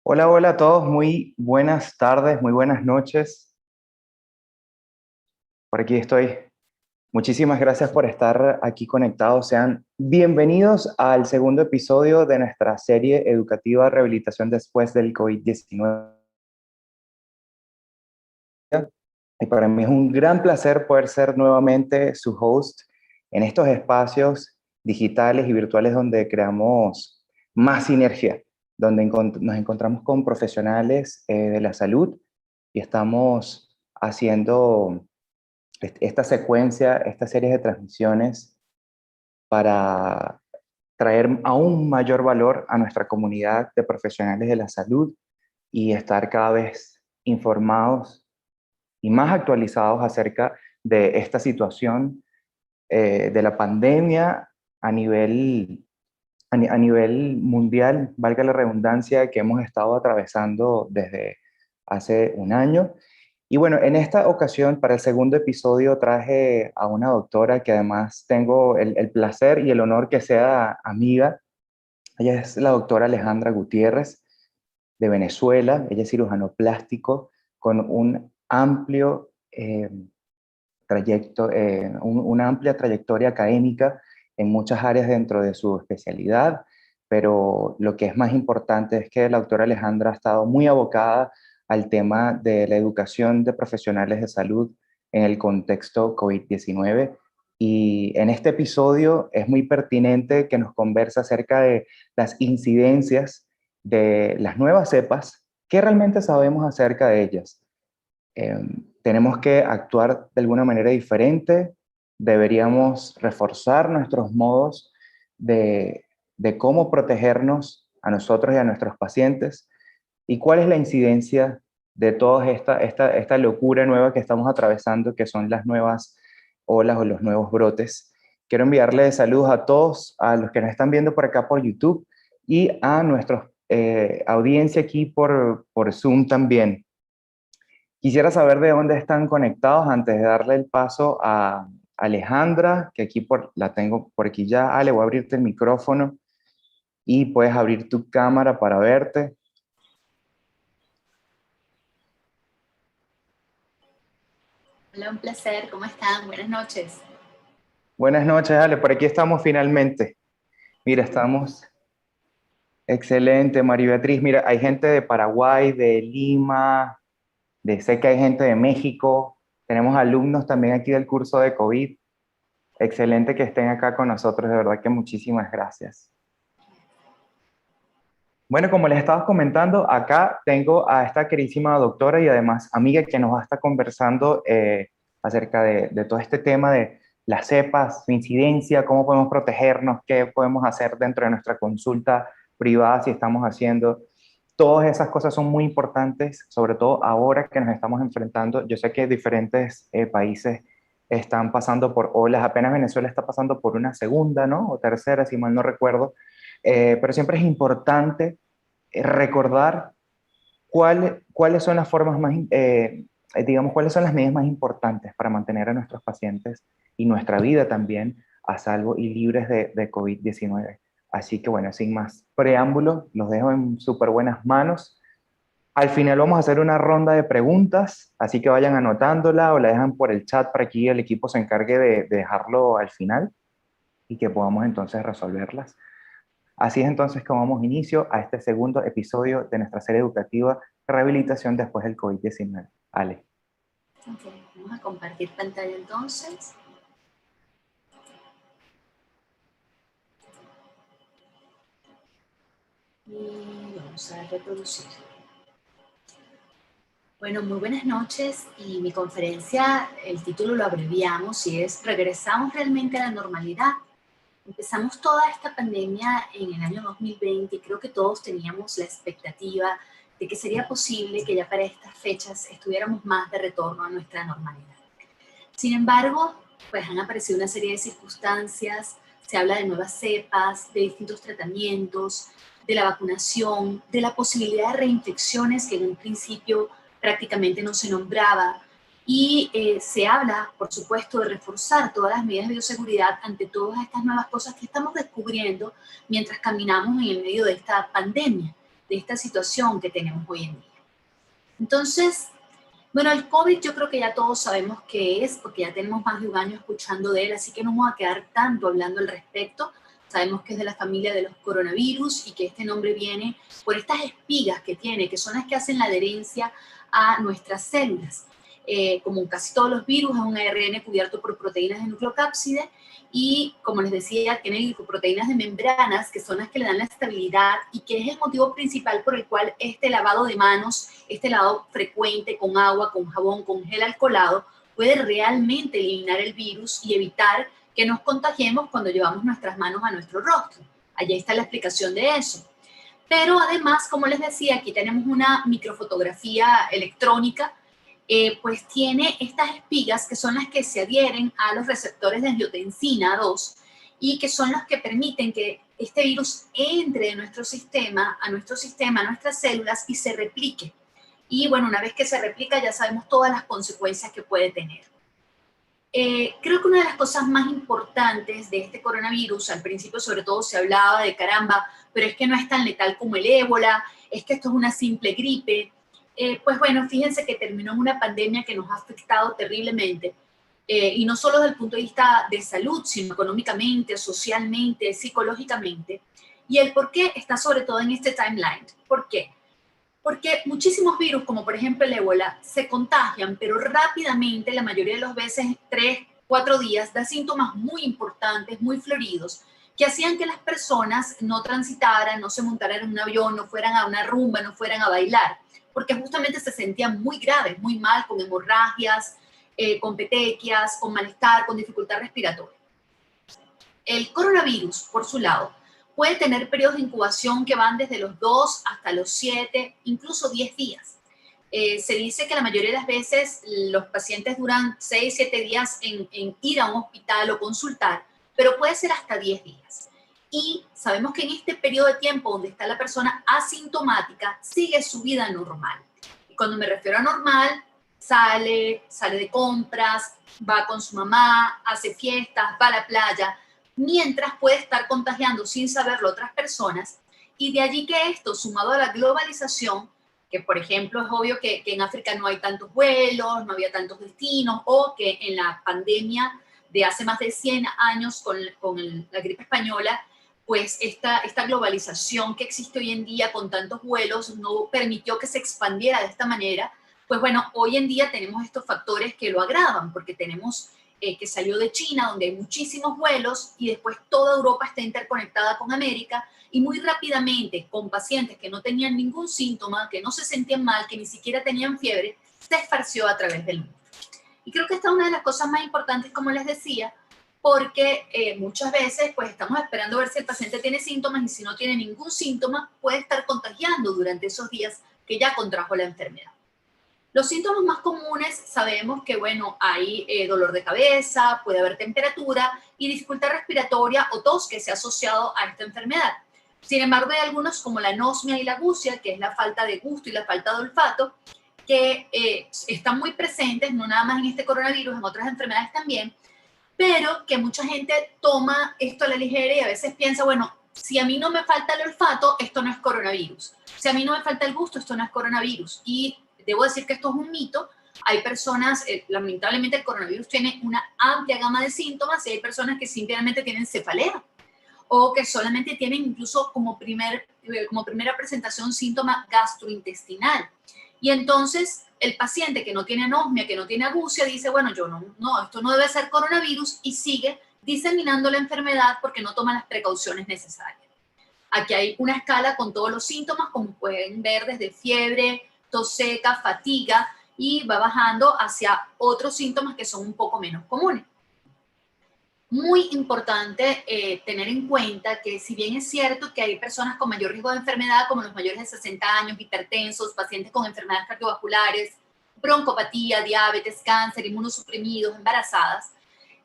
Hola, hola a todos, muy buenas tardes, muy buenas noches. Por aquí estoy. Muchísimas gracias por estar aquí conectados. Sean bienvenidos al segundo episodio de nuestra serie educativa Rehabilitación después del COVID-19. Y para mí es un gran placer poder ser nuevamente su host en estos espacios digitales y virtuales donde creamos más sinergia, donde nos encontramos con profesionales de la salud y estamos haciendo esta secuencia, esta serie de transmisiones para traer aún mayor valor a nuestra comunidad de profesionales de la salud y estar cada vez informados y más actualizados acerca de esta situación de la pandemia a a nivel mundial, valga la redundancia, que hemos estado atravesando desde hace un año. Y bueno, en esta ocasión, para el segundo episodio, traje a una doctora que además tengo el placer y el honor que sea amiga. Ella es la doctora Alejandra Gutiérrez de Venezuela. Ella es cirujano plástico con un amplio una amplia trayectoria académica en muchas áreas dentro de su especialidad, pero lo que es más importante es que la doctora Alejandra ha estado muy abocada al tema de la educación de profesionales de salud en el contexto COVID-19. Y en este episodio es muy pertinente que nos converse acerca de las incidencias de las nuevas cepas, qué realmente sabemos acerca de ellas. Tenemos que actuar de alguna manera diferente, deberíamos reforzar nuestros modos de, de cómo protegernos a nosotros y a nuestros pacientes y cuál es la incidencia de toda esta locura nueva que estamos atravesando, que son las nuevas olas o los nuevos brotes. Quiero enviarles saludos a todos, a los que nos están viendo por acá por YouTube y a nuestra audiencia aquí por Zoom también. Quisiera saber de dónde están conectados antes de darle el paso a Alejandra, que la tengo por aquí ya. Ale, voy a abrirte el micrófono y puedes abrir tu cámara para verte. Hola, un placer. ¿Cómo están? Buenas noches. Buenas noches, Ale, por aquí estamos finalmente. Mira, estamos excelente, María Beatriz. Mira, hay gente de Paraguay, de Lima, sé que hay gente de México. Tenemos alumnos también aquí del curso de COVID. Excelente que estén acá con nosotros, de verdad que muchísimas gracias. Bueno, como les estaba comentando, acá tengo a esta queridísima doctora y además amiga que nos va a estar conversando acerca de todo este tema de las cepas, su incidencia, cómo podemos protegernos, qué podemos hacer dentro de nuestra consulta privada si estamos haciendo. Todas esas cosas son muy importantes, sobre todo ahora que nos estamos enfrentando. Yo sé que diferentes países están pasando por olas, apenas Venezuela está pasando por una segunda, ¿no? O tercera, si mal no recuerdo. Pero siempre es importante recordar cuáles son las formas más, digamos, cuáles son las medidas más importantes para mantener a nuestros pacientes y nuestra vida también a salvo y libres de COVID-19. Así que bueno, sin más preámbulo, los dejo en súper buenas manos. Al final vamos a hacer una ronda de preguntas, así que vayan anotándola o la dejan por el chat para que el equipo se encargue de dejarlo al final y que podamos entonces resolverlas. Así es entonces como damos inicio a este segundo episodio de nuestra serie educativa Rehabilitación después del COVID-19. Ale. Ok, vamos a compartir pantalla entonces. Y vamos a reproducir. Bueno, muy buenas noches y mi conferencia, el título lo abreviamos y es ¿Regresamos realmente a la normalidad? Empezamos toda esta pandemia en el año 2020 y creo que todos teníamos la expectativa de que sería posible que ya para estas fechas estuviéramos más de retorno a nuestra normalidad. Sin embargo, pues han aparecido una serie de circunstancias, se habla de nuevas cepas, de distintos tratamientos, de la vacunación, de la posibilidad de reinfecciones que en un principio prácticamente no se nombraba, y se habla, por supuesto, de reforzar todas las medidas de bioseguridad ante todas estas nuevas cosas que estamos descubriendo mientras caminamos en el medio de esta pandemia. de esta situación que tenemos hoy en día. Entonces, bueno, el COVID yo creo que ya todos sabemos qué es, porque ya tenemos más de un año escuchando de él, así que no vamos a quedar tanto hablando al respecto. Sabemos que es de la familia de los coronavirus y que este nombre viene por estas espigas que tiene, que son las que hacen la adherencia a nuestras células. Como casi todos los virus, es un ARN cubierto por proteínas de nucleocápside y, como les decía, tiene glicoproteínas de membranas, que son las que le dan la estabilidad y que es el motivo principal por el cual este lavado de manos, este lavado frecuente con agua, con jabón, con gel alcoholado, puede realmente eliminar el virus y evitar que nos contagiemos cuando llevamos nuestras manos a nuestro rostro. Allí está la explicación de eso. Pero además, como les decía, aquí tenemos una microfotografía electrónica, pues tiene estas espigas que son las que se adhieren a los receptores de angiotensina 2 y que son los que permiten que este virus entre en nuestro sistema, a nuestras células y se replique. Y bueno, una vez que se replica ya sabemos todas las consecuencias que puede tener. Creo que una de las cosas más importantes de este coronavirus, al principio sobre todo se hablaba de caramba, pero es que no es tan letal como el ébola, es que esto es una simple gripe. Pues bueno, fíjense que terminó en una pandemia que nos ha afectado terriblemente, y no solo desde el punto de vista de salud, sino económicamente, socialmente, psicológicamente. Y el por qué está sobre todo en este timeline. ¿Por qué? Porque muchísimos virus, como por ejemplo el ébola, se contagian, pero rápidamente, la mayoría de las veces, 3, 4 días, da síntomas muy importantes, muy floridos, que hacían que las personas no transitaran, no se montaran en un avión, no fueran a una rumba, no fueran a bailar, porque justamente se sentían muy graves, muy mal, con hemorragias, con petequias, con malestar, con dificultad respiratoria. El coronavirus, por su lado, puede tener periodos de incubación que van desde los 2 hasta los 7, incluso 10 días. Se dice que la mayoría de las veces los pacientes duran 6, 7 días en ir a un hospital o consultar, pero puede ser hasta 10 días. Y sabemos que en este periodo de tiempo donde está la persona asintomática, sigue su vida normal. Y cuando me refiero a normal, sale de compras, va con su mamá, hace fiestas, va a la playa, mientras puede estar contagiando sin saberlo a otras personas, y de allí que esto, sumado a la globalización, que por ejemplo es obvio que en África no hay tantos vuelos, no había tantos destinos, o que en la pandemia de hace más de 100 años con la gripe española, pues esta globalización que existe hoy en día con tantos vuelos no permitió que se expandiera de esta manera. Pues bueno, hoy en día tenemos estos factores que lo agravan, porque tenemos que salió de China, donde hay muchísimos vuelos, y después toda Europa está interconectada con América, y muy rápidamente, con pacientes que no tenían ningún síntoma, que no se sentían mal, que ni siquiera tenían fiebre, se esparció a través del mundo. Y creo que esta es una de las cosas más importantes, como les decía, porque muchas veces pues estamos esperando ver si el paciente tiene síntomas, y si no tiene ningún síntoma, puede estar contagiando durante esos días que ya contrajo la enfermedad. Los síntomas más comunes sabemos que, bueno, hay dolor de cabeza, puede haber temperatura y dificultad respiratoria o tos que se ha asociado a esta enfermedad. Sin embargo, hay algunos como la anosmia y la agusia, que es la falta de gusto y la falta de olfato, que están muy presentes, no nada más en este coronavirus, en otras enfermedades también, pero que mucha gente toma esto a la ligera y a veces piensa, bueno, si a mí no me falta el olfato, esto no es coronavirus. Si a mí no me falta el gusto, esto no es coronavirus. Y debo decir que esto es un mito. Hay personas, lamentablemente el coronavirus tiene una amplia gama de síntomas, y hay personas que simplemente tienen cefalea o que solamente tienen incluso como primera presentación síntoma gastrointestinal. Y entonces el paciente que no tiene anosmia, que no tiene agusia, dice, bueno, yo no, esto no debe ser coronavirus, y sigue diseminando la enfermedad porque no toma las precauciones necesarias. Aquí hay una escala con todos los síntomas, como pueden ver, desde fiebre, tos seca, fatiga, y va bajando hacia otros síntomas que son un poco menos comunes. Muy importante tener en cuenta que, si bien es cierto que hay personas con mayor riesgo de enfermedad, como los mayores de 60 años, hipertensos, pacientes con enfermedades cardiovasculares, broncopatía, diabetes, cáncer, inmunosuprimidos, embarazadas,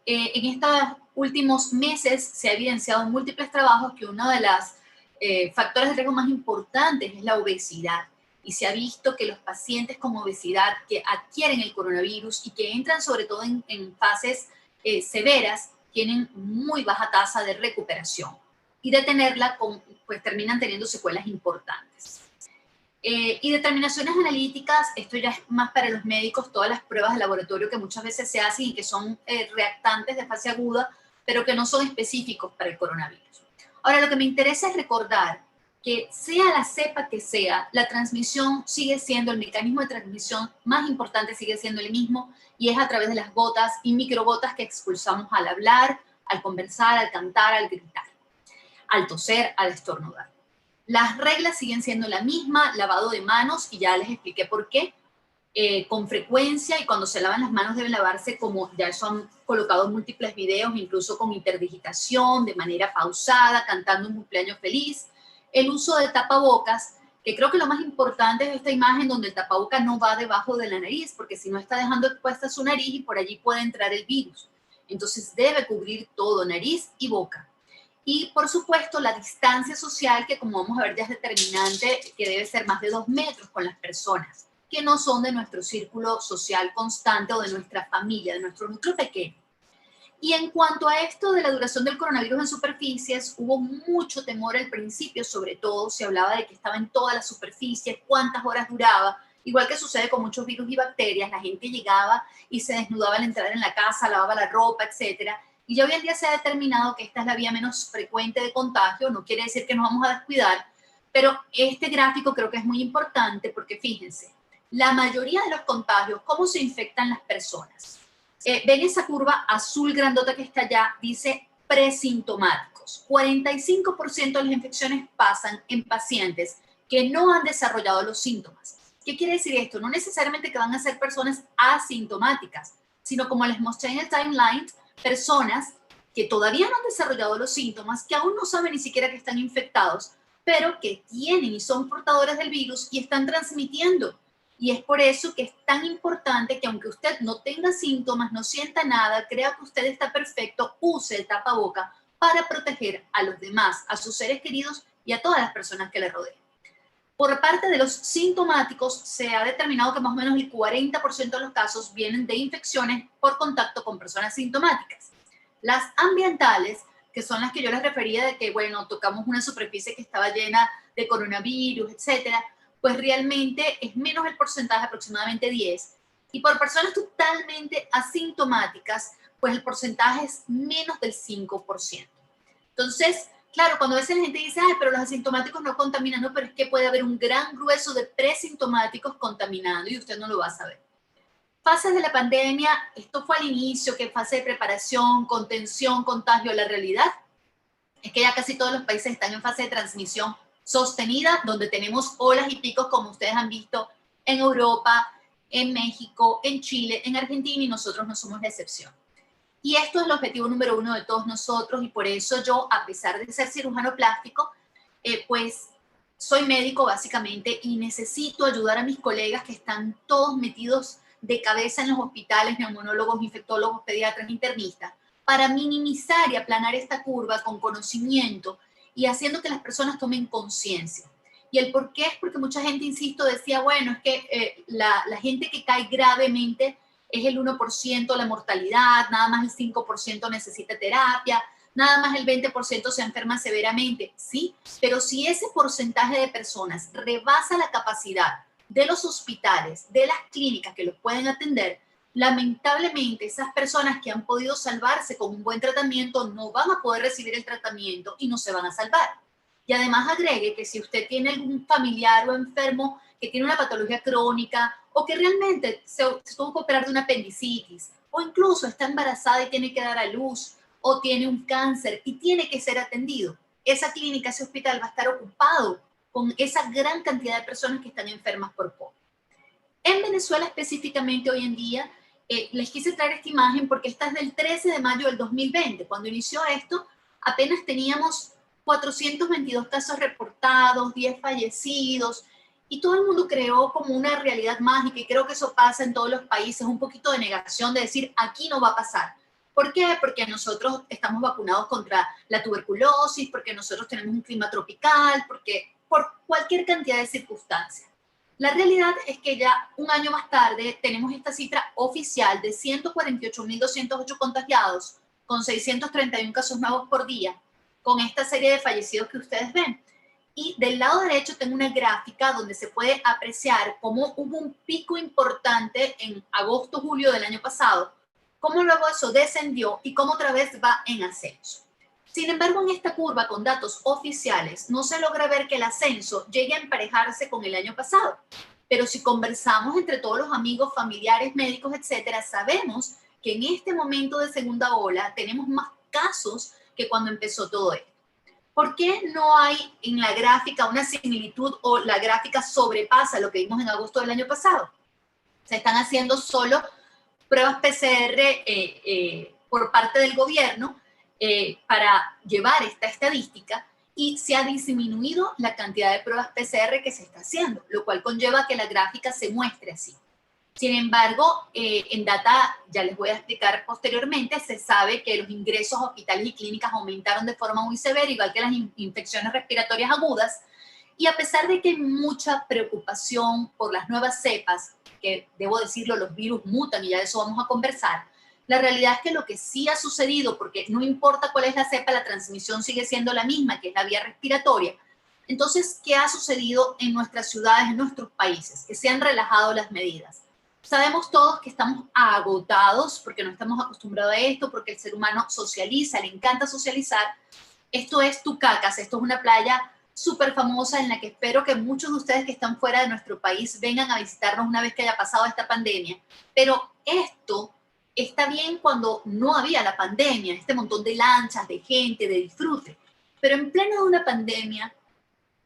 en estos últimos meses se ha evidenciado en múltiples trabajos que uno de los factores de riesgo más importantes es la obesidad. Y se ha visto que los pacientes con obesidad que adquieren el coronavirus y que entran sobre todo en fases severas, tienen muy baja tasa de recuperación, y de tenerla, pues terminan teniendo secuelas importantes. Y determinaciones analíticas, esto ya es más para los médicos, todas las pruebas de laboratorio que muchas veces se hacen y que son reactantes de fase aguda, pero que no son específicos para el coronavirus. Ahora, lo que me interesa es recordar que sea la cepa que sea, la transmisión sigue siendo, el mecanismo de transmisión más importante sigue siendo el mismo, y es a través de las gotas y microgotas que expulsamos al hablar, al conversar, al cantar, al gritar, al toser, al estornudar. Las reglas siguen siendo la misma, lavado de manos, y ya les expliqué por qué, con frecuencia, y cuando se lavan las manos deben lavarse, como ya eso han colocado múltiples videos, incluso con interdigitación, de manera pausada, cantando un cumpleaños feliz. El uso de tapabocas, que creo que lo más importante es esta imagen donde el tapabocas no va debajo de la nariz, porque si no está dejando expuesta su nariz y por allí puede entrar el virus. Entonces debe cubrir todo, nariz y boca. Y por supuesto la distancia social, que como vamos a ver ya es determinante, que debe ser más de 2 metros con las personas que no son de nuestro círculo social constante o de nuestra familia, de nuestro núcleo pequeño. Y en cuanto a esto de la duración del coronavirus en superficies, hubo mucho temor al principio, sobre todo se hablaba de que estaba en todas las superficies, cuántas horas duraba, igual que sucede con muchos virus y bacterias, la gente llegaba y se desnudaba al entrar en la casa, lavaba la ropa, etcétera. Y ya hoy en día se ha determinado que esta es la vía menos frecuente de contagio, no quiere decir que nos vamos a descuidar, pero este gráfico creo que es muy importante porque fíjense, la mayoría de los contagios, ¿cómo se infectan las personas? Ven esa curva azul grandota que está allá, dice presintomáticos. 45% de las infecciones pasan en pacientes que no han desarrollado los síntomas. ¿Qué quiere decir esto? No necesariamente que van a ser personas asintomáticas, sino como les mostré en el timeline, personas que todavía no han desarrollado los síntomas, que aún no saben ni siquiera que están infectados, pero que tienen y son portadores del virus y están transmitiendo. Y es por eso que es tan importante que aunque usted no tenga síntomas, no sienta nada, crea que usted está perfecto, use el tapaboca para proteger a los demás, a sus seres queridos y a todas las personas que le rodean. Por parte de los sintomáticos, se ha determinado que más o menos el 40% de los casos vienen de infecciones por contacto con personas sintomáticas. Las ambientales, que son las que yo les refería de que, bueno, tocamos una superficie que estaba llena de coronavirus, etcétera, pues realmente es menos el porcentaje, aproximadamente 10. Y por personas totalmente asintomáticas, pues el porcentaje es menos del 5%. Entonces, claro, cuando a veces la gente dice, ay, pero los asintomáticos no contaminan, no, pero es que puede haber un gran grueso de presintomáticos contaminando y usted no lo va a saber. Fases de la pandemia, esto fue al inicio, que fase de preparación, contención, contagio. La realidad es que ya casi todos los países están en fase de transmisión sostenida, donde tenemos olas y picos, como ustedes han visto en Europa, en México, en Chile, en Argentina, y nosotros no somos la excepción. Y esto es el objetivo número uno de todos nosotros, y por eso yo, a pesar de ser cirujano plástico, pues soy médico básicamente y necesito ayudar a mis colegas que están todos metidos de cabeza en los hospitales, neumonólogos, infectólogos, pediatras, internistas, para minimizar y aplanar esta curva con conocimiento y haciendo que las personas tomen conciencia. Y el por qué es porque mucha gente, insisto, decía, bueno, es que la gente que cae gravemente es el 1% la mortalidad, nada más el 5% necesita terapia, nada más el 20% se enferma severamente. Sí, pero si ese porcentaje de personas rebasa la capacidad de los hospitales, de las clínicas que los pueden atender, lamentablemente esas personas que han podido salvarse con un buen tratamiento no van a poder recibir el tratamiento y no se van a salvar. Y además agregue que si usted tiene algún familiar o enfermo que tiene una patología crónica o que realmente se tuvo que operar de una apendicitis o incluso está embarazada y tiene que dar a luz o tiene un cáncer y tiene que ser atendido, esa clínica, ese hospital va a estar ocupado con esa gran cantidad de personas que están enfermas por COVID. En Venezuela específicamente hoy en día, les quise traer esta imagen porque esta es del 13 de mayo del 2020. Cuando inició esto, apenas teníamos 422 casos reportados, 10 fallecidos, y todo el mundo creó como una realidad mágica, y creo que eso pasa en todos los países, un poquito de negación de decir, aquí no va a pasar. ¿Por qué? Porque nosotros estamos vacunados contra la tuberculosis, porque nosotros tenemos un clima tropical, porque por cualquier cantidad de circunstancias. La realidad es que ya un año más tarde tenemos esta cifra oficial de 148.208 contagiados, con 631 casos nuevos por día, con esta serie de fallecidos que ustedes ven. Y del lado derecho tengo una gráfica donde se puede apreciar cómo hubo un pico importante en agosto, julio del año pasado, cómo luego eso descendió y cómo otra vez va en ascenso. Sin embargo, en esta curva con datos oficiales no se logra ver que el ascenso llegue a emparejarse con el año pasado. Pero si conversamos entre todos los amigos, familiares, médicos, etcétera, sabemos que en este momento de segunda ola tenemos más casos que cuando empezó todo esto. ¿Por qué no hay en la gráfica una similitud o la gráfica sobrepasa lo que vimos en agosto del año pasado? Se están haciendo solo pruebas PCR por parte del gobierno para llevar esta estadística y se ha disminuido la cantidad de pruebas PCR que se está haciendo, lo cual conlleva que la gráfica se muestre así. Sin embargo, en data, ya les voy a explicar posteriormente, se sabe que los ingresos a hospitales y clínicas aumentaron de forma muy severa, igual que las infecciones respiratorias agudas, y a pesar de que hay mucha preocupación por las nuevas cepas, que debo decirlo, los virus mutan y ya de eso vamos a conversar, la realidad es que lo que sí ha sucedido, porque no importa cuál es la cepa, la transmisión sigue siendo la misma, que es la vía respiratoria. Entonces, ¿qué ha sucedido en nuestras ciudades, en nuestros países? Que se han relajado las medidas. Sabemos todos que estamos agotados porque no estamos acostumbrados a esto, porque el ser humano socializa, le encanta socializar. Esto es Tucacas, esto es una playa súper famosa en la que espero que muchos de ustedes que están fuera de nuestro país vengan a visitarnos una vez que haya pasado esta pandemia. Pero esto está bien cuando no había la pandemia, este montón de lanchas, de gente, de disfrute. Pero en pleno de una pandemia,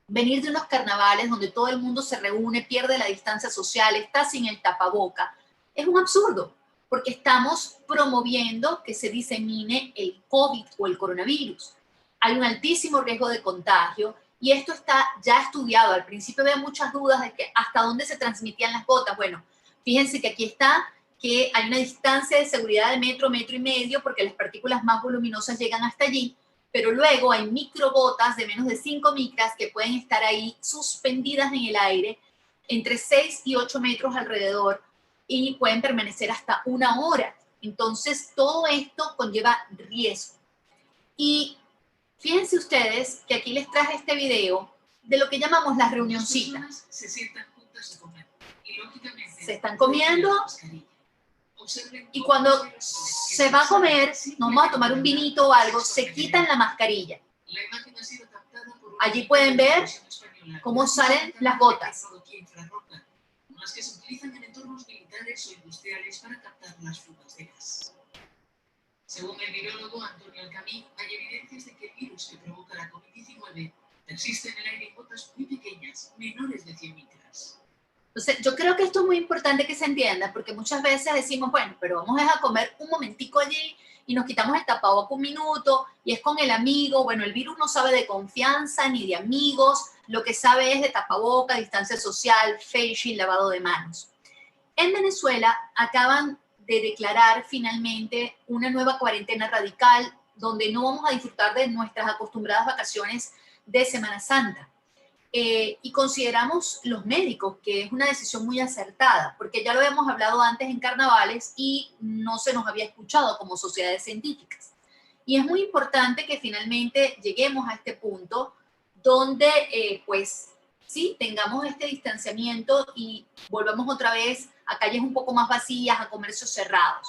venir de unos carnavales donde todo el mundo se reúne, pierde la distancia social, está sin el tapaboca, es un absurdo, porque estamos promoviendo que se disemine el COVID o el coronavirus. Hay un altísimo riesgo de contagio y esto está ya estudiado. Al principio había muchas dudas de que hasta dónde se transmitían las gotas. Bueno, fíjense que aquí está que hay una distancia de seguridad de metro, metro y medio, porque las partículas más voluminosas llegan hasta allí, pero luego hay microgotas de menos de 5 micras que pueden estar ahí suspendidas en el aire entre 6 y 8 metros alrededor y pueden permanecer hasta 1 hora. Entonces, todo esto conlleva riesgo. Y fíjense ustedes que aquí les traje este video de lo que llamamos las reunioncitas. Se sientan juntas a comer y lógicamente se están comiendo. Y cuando se va a comer, nos vamos a tomar un vinito o algo, se quitan la mascarilla. Allí pueden ver cómo salen las gotas. Las que se utilizan en entornos militares o industriales para captar las fugas de gas. Según el virólogo Antonio Alcamí, hay evidencias de que el virus que provoca la COVID-19 persiste en el aire en gotas muy pequeñas, menores de 100 micras. Entonces, yo creo que esto es muy importante que se entienda, porque muchas veces decimos, bueno, pero vamos a comer un momentico allí y nos quitamos el tapabocas un minuto y es con el amigo. Bueno, el virus no sabe de confianza ni de amigos, lo que sabe es de tapabocas, distancia social, face shield, lavado de manos. En Venezuela acaban de declarar finalmente una nueva cuarentena radical donde no vamos a disfrutar de nuestras acostumbradas vacaciones de Semana Santa. Y consideramos los médicos que es una decisión muy acertada, porque ya lo habíamos hablado antes en carnavales y no se nos había escuchado como sociedades científicas. Y es muy importante que finalmente lleguemos a este punto donde, pues, sí, tengamos este distanciamiento y volvamos otra vez a calles un poco más vacías, a comercios cerrados.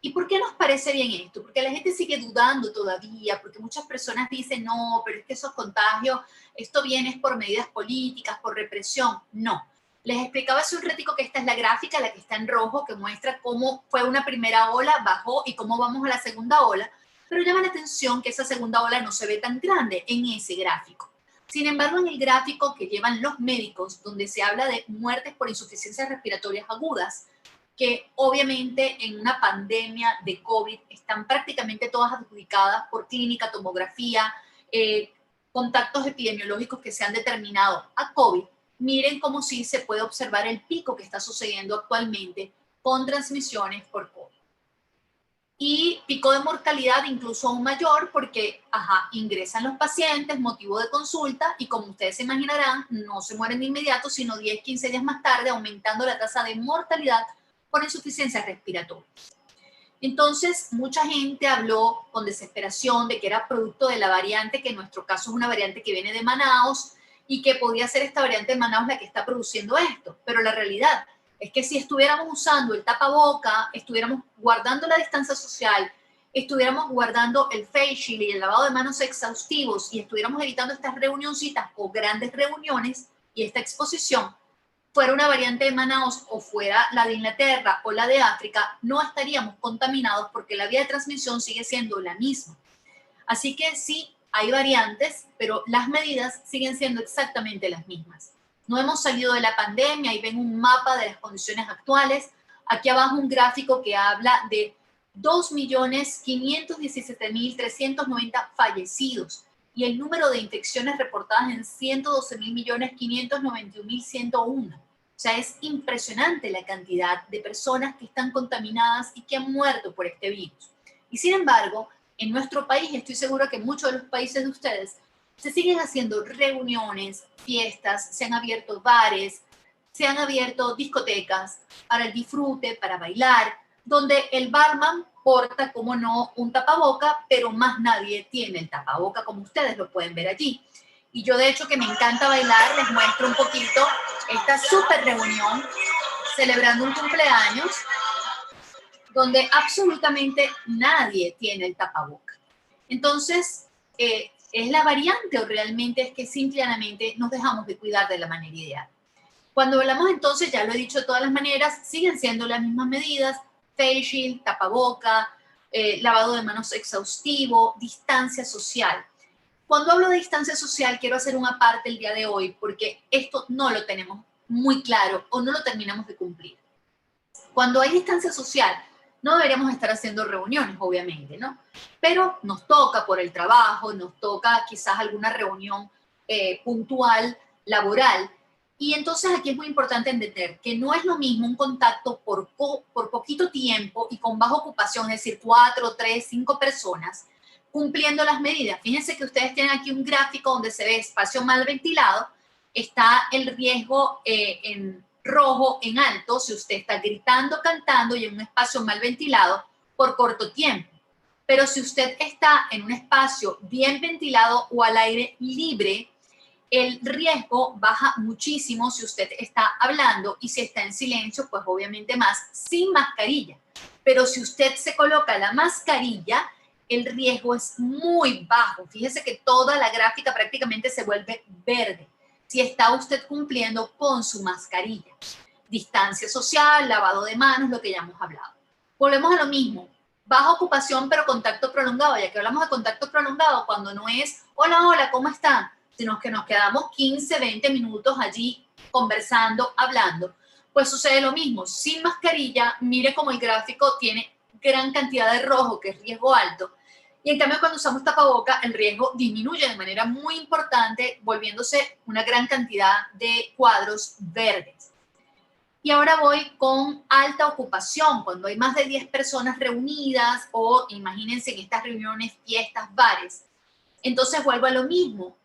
¿Y por qué nos parece bien esto? Porque la gente sigue dudando todavía, porque muchas personas dicen, no, pero es que esos contagios, esto viene por medidas políticas, por represión. No. Les explicaba hace un ratico que esta es la gráfica, la que está en rojo, que muestra cómo fue una primera ola, bajó y cómo vamos a la segunda ola, pero llama la atención que esa segunda ola no se ve tan grande en ese gráfico. Sin embargo, en el gráfico que llevan los médicos, donde se habla de muertes por insuficiencias respiratorias agudas, que obviamente en una pandemia de COVID están prácticamente todas adjudicadas por clínica, tomografía, contactos epidemiológicos que se han determinado a COVID, miren cómo sí se puede observar el pico que está sucediendo actualmente con transmisiones por COVID. Y pico de mortalidad incluso aún mayor porque, ingresan los pacientes, motivo de consulta, y como ustedes se imaginarán, no se mueren de inmediato, sino 10, 15 días más tarde, aumentando la tasa de mortalidad por insuficiencias respiratorias. Entonces, mucha gente habló con desesperación de que era producto de la variante, que en nuestro caso es una variante que viene de Manaos, y que podía ser esta variante de Manaus la que está produciendo esto. Pero la realidad es que si estuviéramos usando el tapaboca, estuviéramos guardando la distancia social, estuviéramos guardando el face shield y el lavado de manos exhaustivos y estuviéramos evitando estas reunioncitas o grandes reuniones y esta exposición, fuera una variante de Manaus o fuera la de Inglaterra o la de África, no estaríamos contaminados porque la vía de transmisión sigue siendo la misma. Así que sí, hay variantes, pero las medidas siguen siendo exactamente las mismas. No hemos salido de la pandemia y ven un mapa de las condiciones actuales. Aquí abajo un gráfico que habla de 2.517.390 fallecidos y el número de infecciones reportadas en 112.591.101. O sea, es impresionante la cantidad de personas que están contaminadas y que han muerto por este virus. Y sin embargo, en nuestro país, estoy segura que en muchos de los países de ustedes, se siguen haciendo reuniones, fiestas, se han abierto bares, se han abierto discotecas para el disfrute, para bailar, donde el barman porta, como no, un tapaboca, pero más nadie tiene el tapaboca, como ustedes lo pueden ver allí. Y yo, de hecho, que me encanta bailar, les muestro un poquito esta súper reunión celebrando un cumpleaños donde absolutamente nadie tiene el tapaboca. Entonces, ¿es la variante o realmente es que simplemente nos dejamos de cuidar de la manera ideal? Cuando hablamos entonces, ya lo he dicho de todas las maneras, siguen siendo las mismas medidas: face shield, tapaboca, lavado de manos exhaustivo, distancia social. Cuando hablo de distancia social, quiero hacer una parte el día de hoy, porque esto no lo tenemos muy claro o no lo terminamos de cumplir. Cuando hay distancia social, no deberíamos estar haciendo reuniones, obviamente, ¿no? Pero nos toca por el trabajo, nos toca quizás alguna reunión puntual, laboral. Y entonces aquí es muy importante entender que no es lo mismo un contacto por poquito tiempo y con baja ocupación, es decir, 4, 3, 5 personas, cumpliendo las medidas. Fíjense que ustedes tienen aquí un gráfico donde se ve espacio mal ventilado, está el riesgo en rojo en alto si usted está gritando, cantando y en un espacio mal ventilado por corto tiempo. Pero si usted está en un espacio bien ventilado o al aire libre, el riesgo baja muchísimo si usted está hablando, y si está en silencio, pues obviamente más sin mascarilla. Pero si usted se coloca la mascarilla, el riesgo es muy bajo. Fíjese que toda la gráfica prácticamente se vuelve verde si está usted cumpliendo con su mascarilla. Distancia social, lavado de manos, lo que ya hemos hablado. Volvemos a lo mismo. Baja ocupación, pero contacto prolongado. Ya que hablamos de contacto prolongado, cuando no es hola, hola, ¿cómo están?, sino que nos quedamos 15, 20 minutos allí conversando, hablando, pues sucede lo mismo. Sin mascarilla, mire cómo el gráfico tiene gran cantidad de rojo, que es riesgo alto, y en cambio cuando usamos tapaboca el riesgo disminuye de manera muy importante, volviéndose una gran cantidad de cuadros verdes. Y ahora voy con alta ocupación, cuando hay más de 10 personas reunidas, o imagínense en estas reuniones, fiestas, bares. Entonces vuelvo a lo mismo.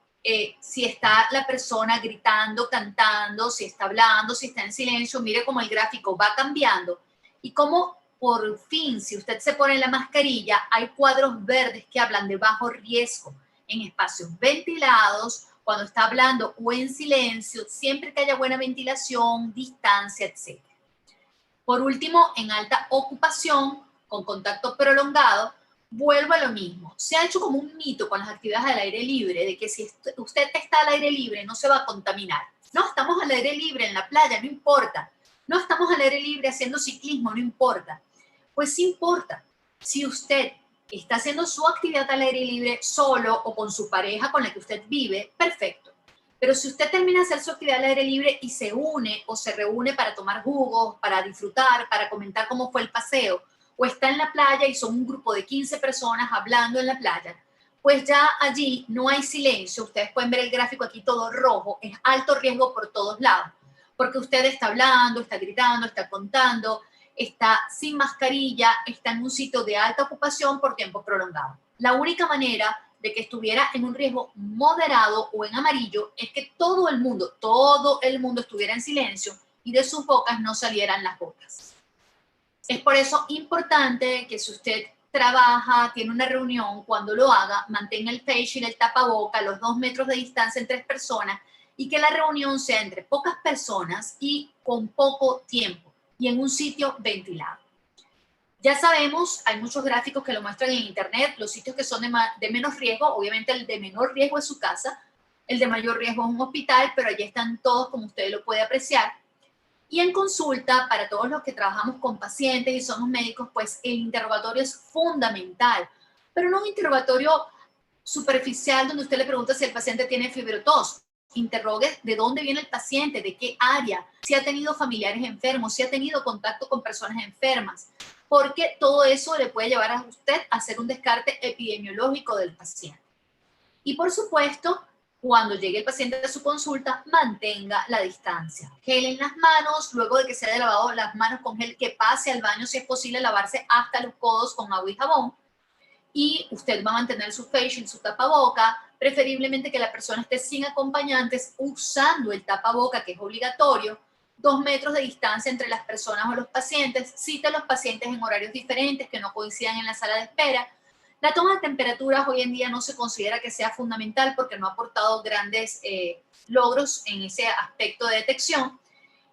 Si está la persona gritando, cantando, si está hablando, si está en silencio, mire cómo el gráfico va cambiando y cómo por fin, si usted se pone la mascarilla, hay cuadros verdes que hablan de bajo riesgo en espacios ventilados, cuando está hablando o en silencio, siempre que haya buena ventilación, distancia, etc. Por último, en alta ocupación, con contacto prolongado, vuelvo a lo mismo. Se ha hecho como un mito con las actividades al aire libre, de que si usted está al aire libre no se va a contaminar. No, estamos al aire libre en la playa, no importa. No, estamos al aire libre haciendo ciclismo, no importa. Pues sí importa. Si usted está haciendo su actividad al aire libre solo o con su pareja con la que usted vive, perfecto. Pero si usted termina de hacer su actividad al aire libre y se une o se reúne para tomar jugos, para disfrutar, para comentar cómo fue el paseo, o está en la playa y son un grupo de 15 personas hablando en la playa, pues ya allí no hay silencio. Ustedes pueden ver el gráfico aquí todo rojo, es alto riesgo por todos lados, porque usted está hablando, está gritando, está contando, está sin mascarilla, está en un sitio de alta ocupación por tiempo prolongado. La única manera de que estuviera en un riesgo moderado o en amarillo es que todo el mundo estuviera en silencio y de sus bocas no salieran las gotas. Es por eso importante que si usted trabaja, tiene una reunión, cuando lo haga, mantenga el face shield, el tapaboca, los 2 metros de distancia entre personas, y que la reunión sea entre pocas personas y con poco tiempo y en un sitio ventilado. Ya sabemos, hay muchos gráficos que lo muestran en internet, los sitios que son de menos riesgo, obviamente el de menor riesgo es su casa, el de mayor riesgo es un hospital, pero allí están todos como usted lo puede apreciar. Y en consulta, para todos los que trabajamos con pacientes y somos médicos, pues el interrogatorio es fundamental, pero no un interrogatorio superficial donde usted le pregunta si el paciente tiene fiebre o tos. Interrogue de dónde viene el paciente, de qué área, si ha tenido familiares enfermos, si ha tenido contacto con personas enfermas, porque todo eso le puede llevar a usted a hacer un descarte epidemiológico del paciente. Y por supuesto, cuando llegue el paciente a su consulta, mantenga la distancia. Gel en las manos, luego de que se haya lavado las manos con gel, que pase al baño si es posible, lavarse hasta los codos con agua y jabón. Y usted va a mantener su face shield, su tapaboca, preferiblemente que la persona esté sin acompañantes usando el tapaboca, que es obligatorio, 2 metros de distancia entre las personas o los pacientes, cite a los pacientes en horarios diferentes que no coincidan en la sala de espera. La toma de temperaturas hoy en día no se considera que sea fundamental porque no ha aportado grandes logros en ese aspecto de detección.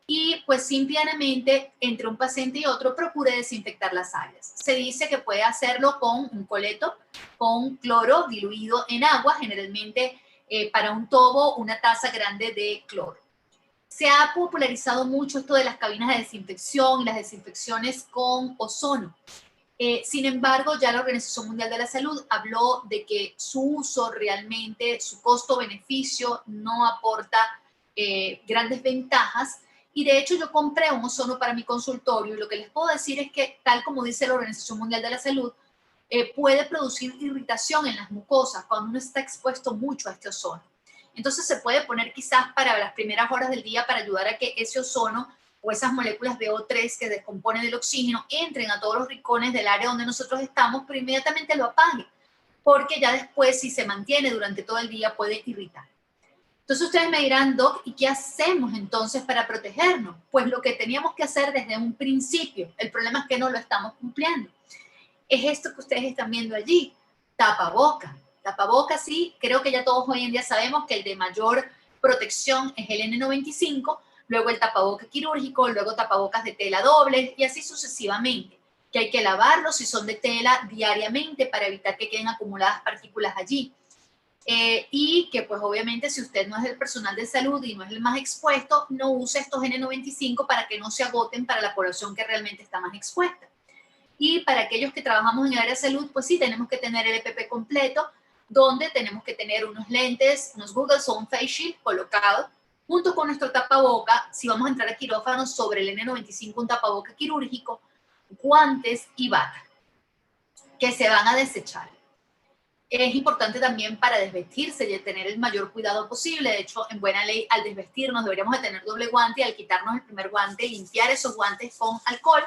Y pues simplemente entre un paciente y otro procure desinfectar las áreas. Se dice que puede hacerlo con un coleto, con cloro diluido en agua, generalmente para un tobo, una taza grande de cloro. Se ha popularizado mucho esto de las cabinas de desinfección y las desinfecciones con ozono. Sin embargo, ya la Organización Mundial de la Salud habló de que su uso realmente, su costo-beneficio no aporta grandes ventajas. Y de hecho yo compré un ozono para mi consultorio y lo que les puedo decir es que, tal como dice la Organización Mundial de la Salud, puede producir irritación en las mucosas cuando uno está expuesto mucho a este ozono. Entonces se puede poner quizás para las primeras horas del día para ayudar a que ese ozono o esas moléculas de O3 que descomponen el oxígeno entren a todos los rincones del área donde nosotros estamos, pero inmediatamente lo apague, porque ya después, si se mantiene durante todo el día, puede irritar. Entonces ustedes me dirán, Doc, ¿y qué hacemos entonces para protegernos? Pues lo que teníamos que hacer desde un principio. El problema es que no lo estamos cumpliendo. Es esto que ustedes están viendo allí, tapaboca. Tapaboca, sí, creo que ya todos hoy en día sabemos que el de mayor protección es el N95, luego el tapaboca quirúrgico, luego tapabocas de tela doble y así sucesivamente, que hay que lavarlos si son de tela diariamente para evitar que queden acumuladas partículas allí. Y que pues obviamente si usted no es del personal de salud y no es el más expuesto, no use estos N95 para que no se agoten para la población que realmente está más expuesta. Y para aquellos que trabajamos en el área de salud, pues sí, tenemos que tener el EPP completo, donde tenemos que tener unos lentes, unos Google Zone Face Shield colocados, junto con nuestro tapaboca, si vamos a entrar a quirófano, sobre el N95 un tapaboca quirúrgico, guantes y bata, que se van a desechar. Es importante también para desvestirse y tener el mayor cuidado posible. De hecho, en buena ley, al desvestirnos deberíamos de tener doble guante y al quitarnos el primer guante, limpiar esos guantes con alcohol,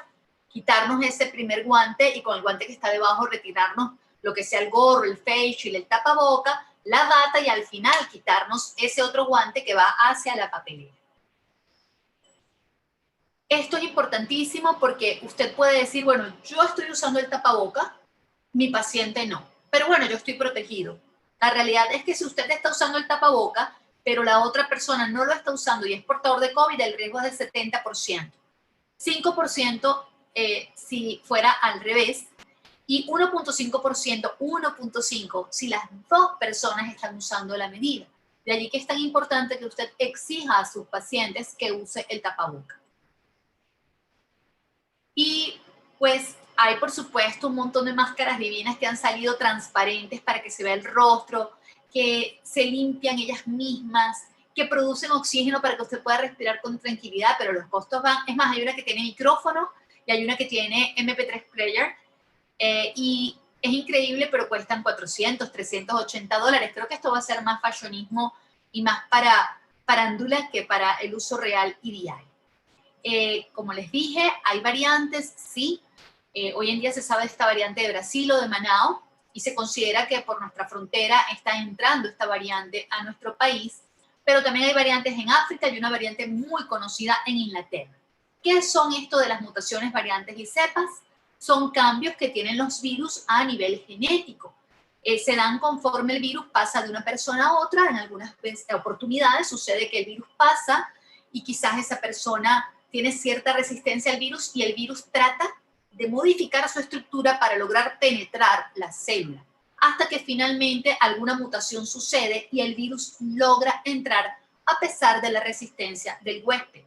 quitarnos ese primer guante y con el guante que está debajo retirarnos lo que sea el gorro, el face shield, el tapaboca, la bata y al final quitarnos ese otro guante que va hacia la papelera. Esto es importantísimo porque usted puede decir, bueno, yo estoy usando el tapaboca, mi paciente no. Pero bueno, yo estoy protegido. La realidad es que si usted está usando el tapaboca, pero la otra persona no lo está usando y es portador de COVID, el riesgo es del 70%. 5% si fuera al revés y 1.5% si las dos personas están usando la medida. De allí que es tan importante que usted exija a sus pacientes que use el tapaboca. Y pues hay, por supuesto, un montón de máscaras divinas que han salido transparentes para que se vea el rostro, que se limpian ellas mismas, que producen oxígeno para que usted pueda respirar con tranquilidad, pero los costos van. Es más, hay una que tiene micrófono y hay una que tiene MP3 player y es increíble, pero cuestan 400, 380 dólares. Creo que esto va a ser más fashionismo y más para farándula que para el uso real y diario. Como les dije, hay variantes, sí. Hoy en día se sabe de esta variante de Brasil o de Manaus y se considera que por nuestra frontera está entrando esta variante a nuestro país, pero también hay variantes en África y una variante muy conocida en Inglaterra. ¿Qué son esto de las mutaciones, variantes y cepas? Son cambios que tienen los virus a nivel genético. Se dan conforme el virus pasa de una persona a otra. En algunas oportunidades sucede que el virus pasa y quizás esa persona tiene cierta resistencia al virus y el virus trata de modificar su estructura para lograr penetrar la célula, hasta que finalmente alguna mutación sucede y el virus logra entrar a pesar de la resistencia del huésped.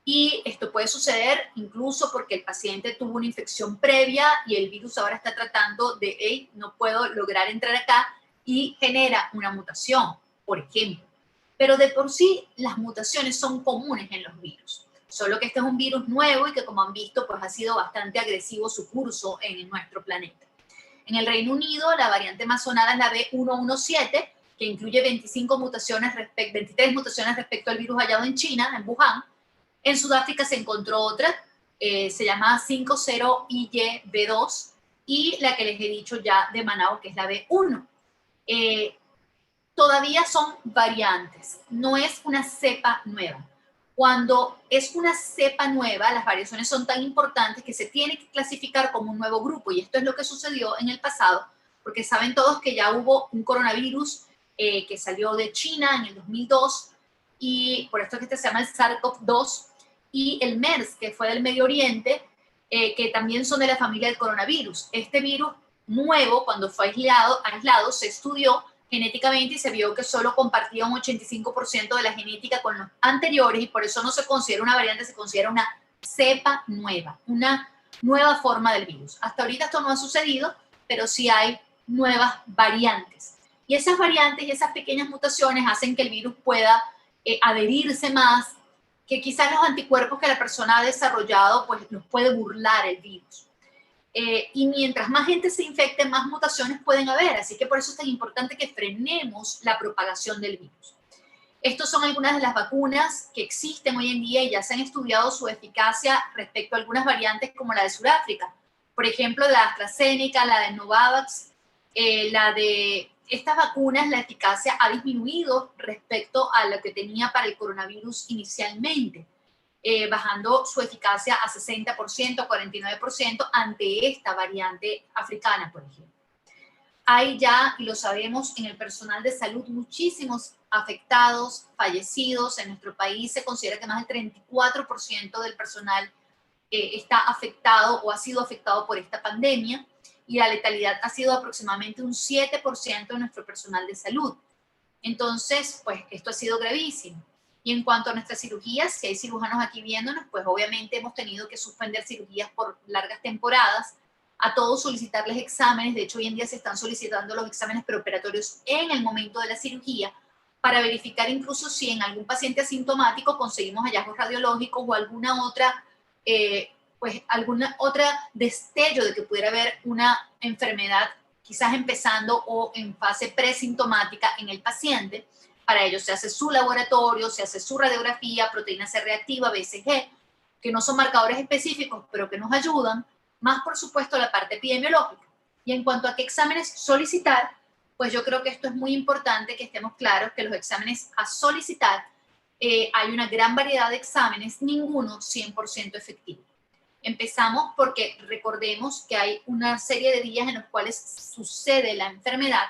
Y esto puede suceder incluso porque el paciente tuvo una infección previa y el virus ahora está tratando de, hey, no puedo lograr entrar acá, y genera una mutación, por ejemplo. Pero de por sí las mutaciones son comunes en los virus. Solo que este es un virus nuevo y que, como han visto, pues ha sido bastante agresivo su curso en nuestro planeta. En el Reino Unido, la variante más sonada es la B117, que incluye 23 mutaciones respecto al virus hallado en China, en Wuhan. En Sudáfrica se encontró otra, se llama 50YB2, y la que les he dicho ya de Manaus, que es la B1. Todavía son variantes, no es una cepa nueva. Cuando es una cepa nueva, las variaciones son tan importantes que se tiene que clasificar como un nuevo grupo, y esto es lo que sucedió en el pasado, porque saben todos que ya hubo un coronavirus que salió de China en el 2002, y por esto es que este se llama el SARS-CoV-2, y el MERS, que fue del Medio Oriente, que también son de la familia del coronavirus. Este virus nuevo, cuando fue aislado, se estudió genéticamente y se vio que solo compartía un 85% de la genética con los anteriores, y por eso no se considera una variante, se considera una cepa nueva, una nueva forma del virus. Hasta ahorita esto no ha sucedido, pero sí hay nuevas variantes. Y esas variantes y esas pequeñas mutaciones hacen que el virus pueda adherirse más, que quizás los anticuerpos que la persona ha desarrollado, pues nos puede burlar el virus. Y mientras más gente se infecte, más mutaciones pueden haber, así que por eso es tan importante que frenemos la propagación del virus. Estos son algunas de las vacunas que existen hoy en día y ya se han estudiado su eficacia respecto a algunas variantes como la de Sudáfrica. Por ejemplo, la AstraZeneca, la de Novavax, la de estas vacunas, la eficacia ha disminuido respecto a lo que tenía para el coronavirus inicialmente, bajando su eficacia a 60%, 49% ante esta variante africana, por ejemplo. Hay ya, y lo sabemos, en el personal de salud muchísimos afectados, fallecidos. En nuestro país se considera que más del 34% del personal está afectado o ha sido afectado por esta pandemia, y la letalidad ha sido aproximadamente un 7% de nuestro personal de salud. Entonces, pues esto ha sido gravísimo. Y en cuanto a nuestras cirugías, si hay cirujanos aquí viéndonos, pues obviamente hemos tenido que suspender cirugías por largas temporadas, a todos solicitarles exámenes. De hecho, hoy en día se están solicitando los exámenes preoperatorios en el momento de la cirugía para verificar incluso si en algún paciente asintomático conseguimos hallazgos radiológicos o alguna otra destello de que pudiera haber una enfermedad quizás empezando o en fase presintomática en el paciente. Para ello se hace su laboratorio, se hace su radiografía, proteína C reactiva, BCG, que no son marcadores específicos, pero que nos ayudan, más por supuesto la parte epidemiológica. Y en cuanto a qué exámenes solicitar, pues yo creo que esto es muy importante que estemos claros que los exámenes a solicitar, hay una gran variedad de exámenes, ninguno 100% efectivo. Empezamos porque recordemos que hay una serie de días en los cuales sucede la enfermedad,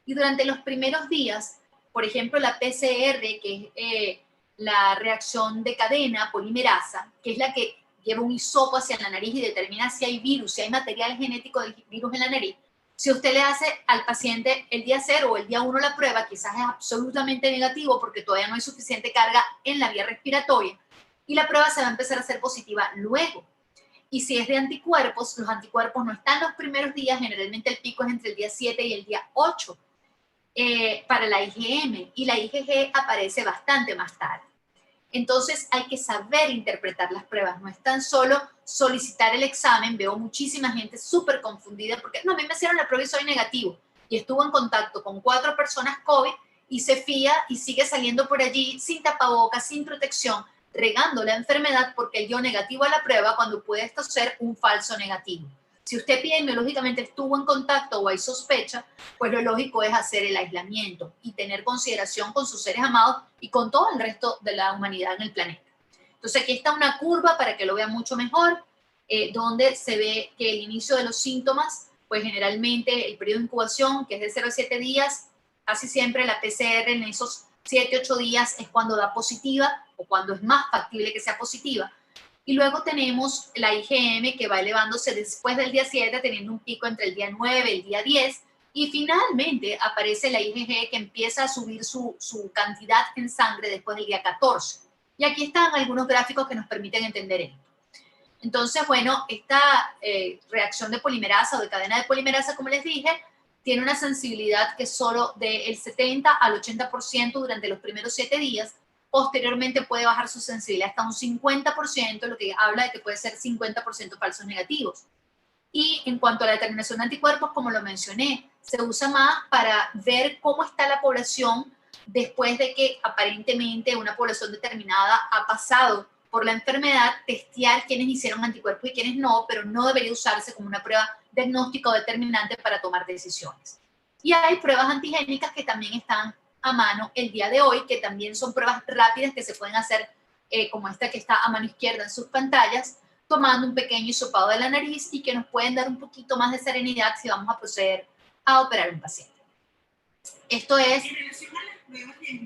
y durante los primeros días, por ejemplo, la PCR, que es la reacción de cadena polimerasa, que es la que lleva un hisopo hacia la nariz y determina si hay virus, si hay material genético del virus en la nariz. Si usted le hace al paciente el día 0 o el día 1 la prueba, quizás es absolutamente negativo porque todavía no hay suficiente carga en la vía respiratoria, y la prueba se va a empezar a hacer positiva luego. Y si es de anticuerpos, los anticuerpos no están los primeros días, generalmente el pico es entre el día 7 y el día 8 para la IgM, y la IgG aparece bastante más tarde. Entonces hay que saber interpretar las pruebas, no es tan solo solicitar el examen. Veo muchísima gente súper confundida porque no, a mí me hicieron la prueba y soy negativo, y estuvo en contacto con 4 personas COVID y se fía y sigue saliendo por allí sin tapabocas, sin protección, regando la enfermedad porque él dio negativo a la prueba cuando puede esto ser un falso negativo. Si usted epidemiológicamente estuvo en contacto o hay sospecha, pues lo lógico es hacer el aislamiento y tener consideración con sus seres amados y con todo el resto de la humanidad en el planeta. Entonces aquí está una curva para que lo vean mucho mejor, donde se ve que el inicio de los síntomas pues generalmente el periodo de incubación, que es de 0 a 7 días, casi siempre la PCR en esos 7, 8 días es cuando da positiva o cuando es más factible que sea positiva. Y luego tenemos la IgM que va elevándose después del día 7, teniendo un pico entre el día 9 y el día 10. Y finalmente aparece la IgG que empieza a subir su cantidad en sangre después del día 14. Y aquí están algunos gráficos que nos permiten entender esto. Entonces, bueno, esta reacción de polimerasa o de cadena de polimerasa, como les dije, tiene una sensibilidad que es solo del 70 al 80% durante los primeros 7 días. Posteriormente puede bajar su sensibilidad hasta un 50%, lo que habla de que puede ser 50% falsos negativos. Y en cuanto a la determinación de anticuerpos, como lo mencioné, se usa más para ver cómo está la población después de que aparentemente una población determinada ha pasado por la enfermedad, testear quiénes hicieron anticuerpos y quiénes no, pero no debería usarse como una prueba diagnóstica o determinante para tomar decisiones. Y hay pruebas antigénicas que también están a mano el día de hoy, que también son pruebas rápidas que se pueden hacer, como esta que está a mano izquierda en sus pantallas, tomando un pequeño hisopado de la nariz y que nos pueden dar un poquito más de serenidad si vamos a proceder a operar a un paciente. Esto es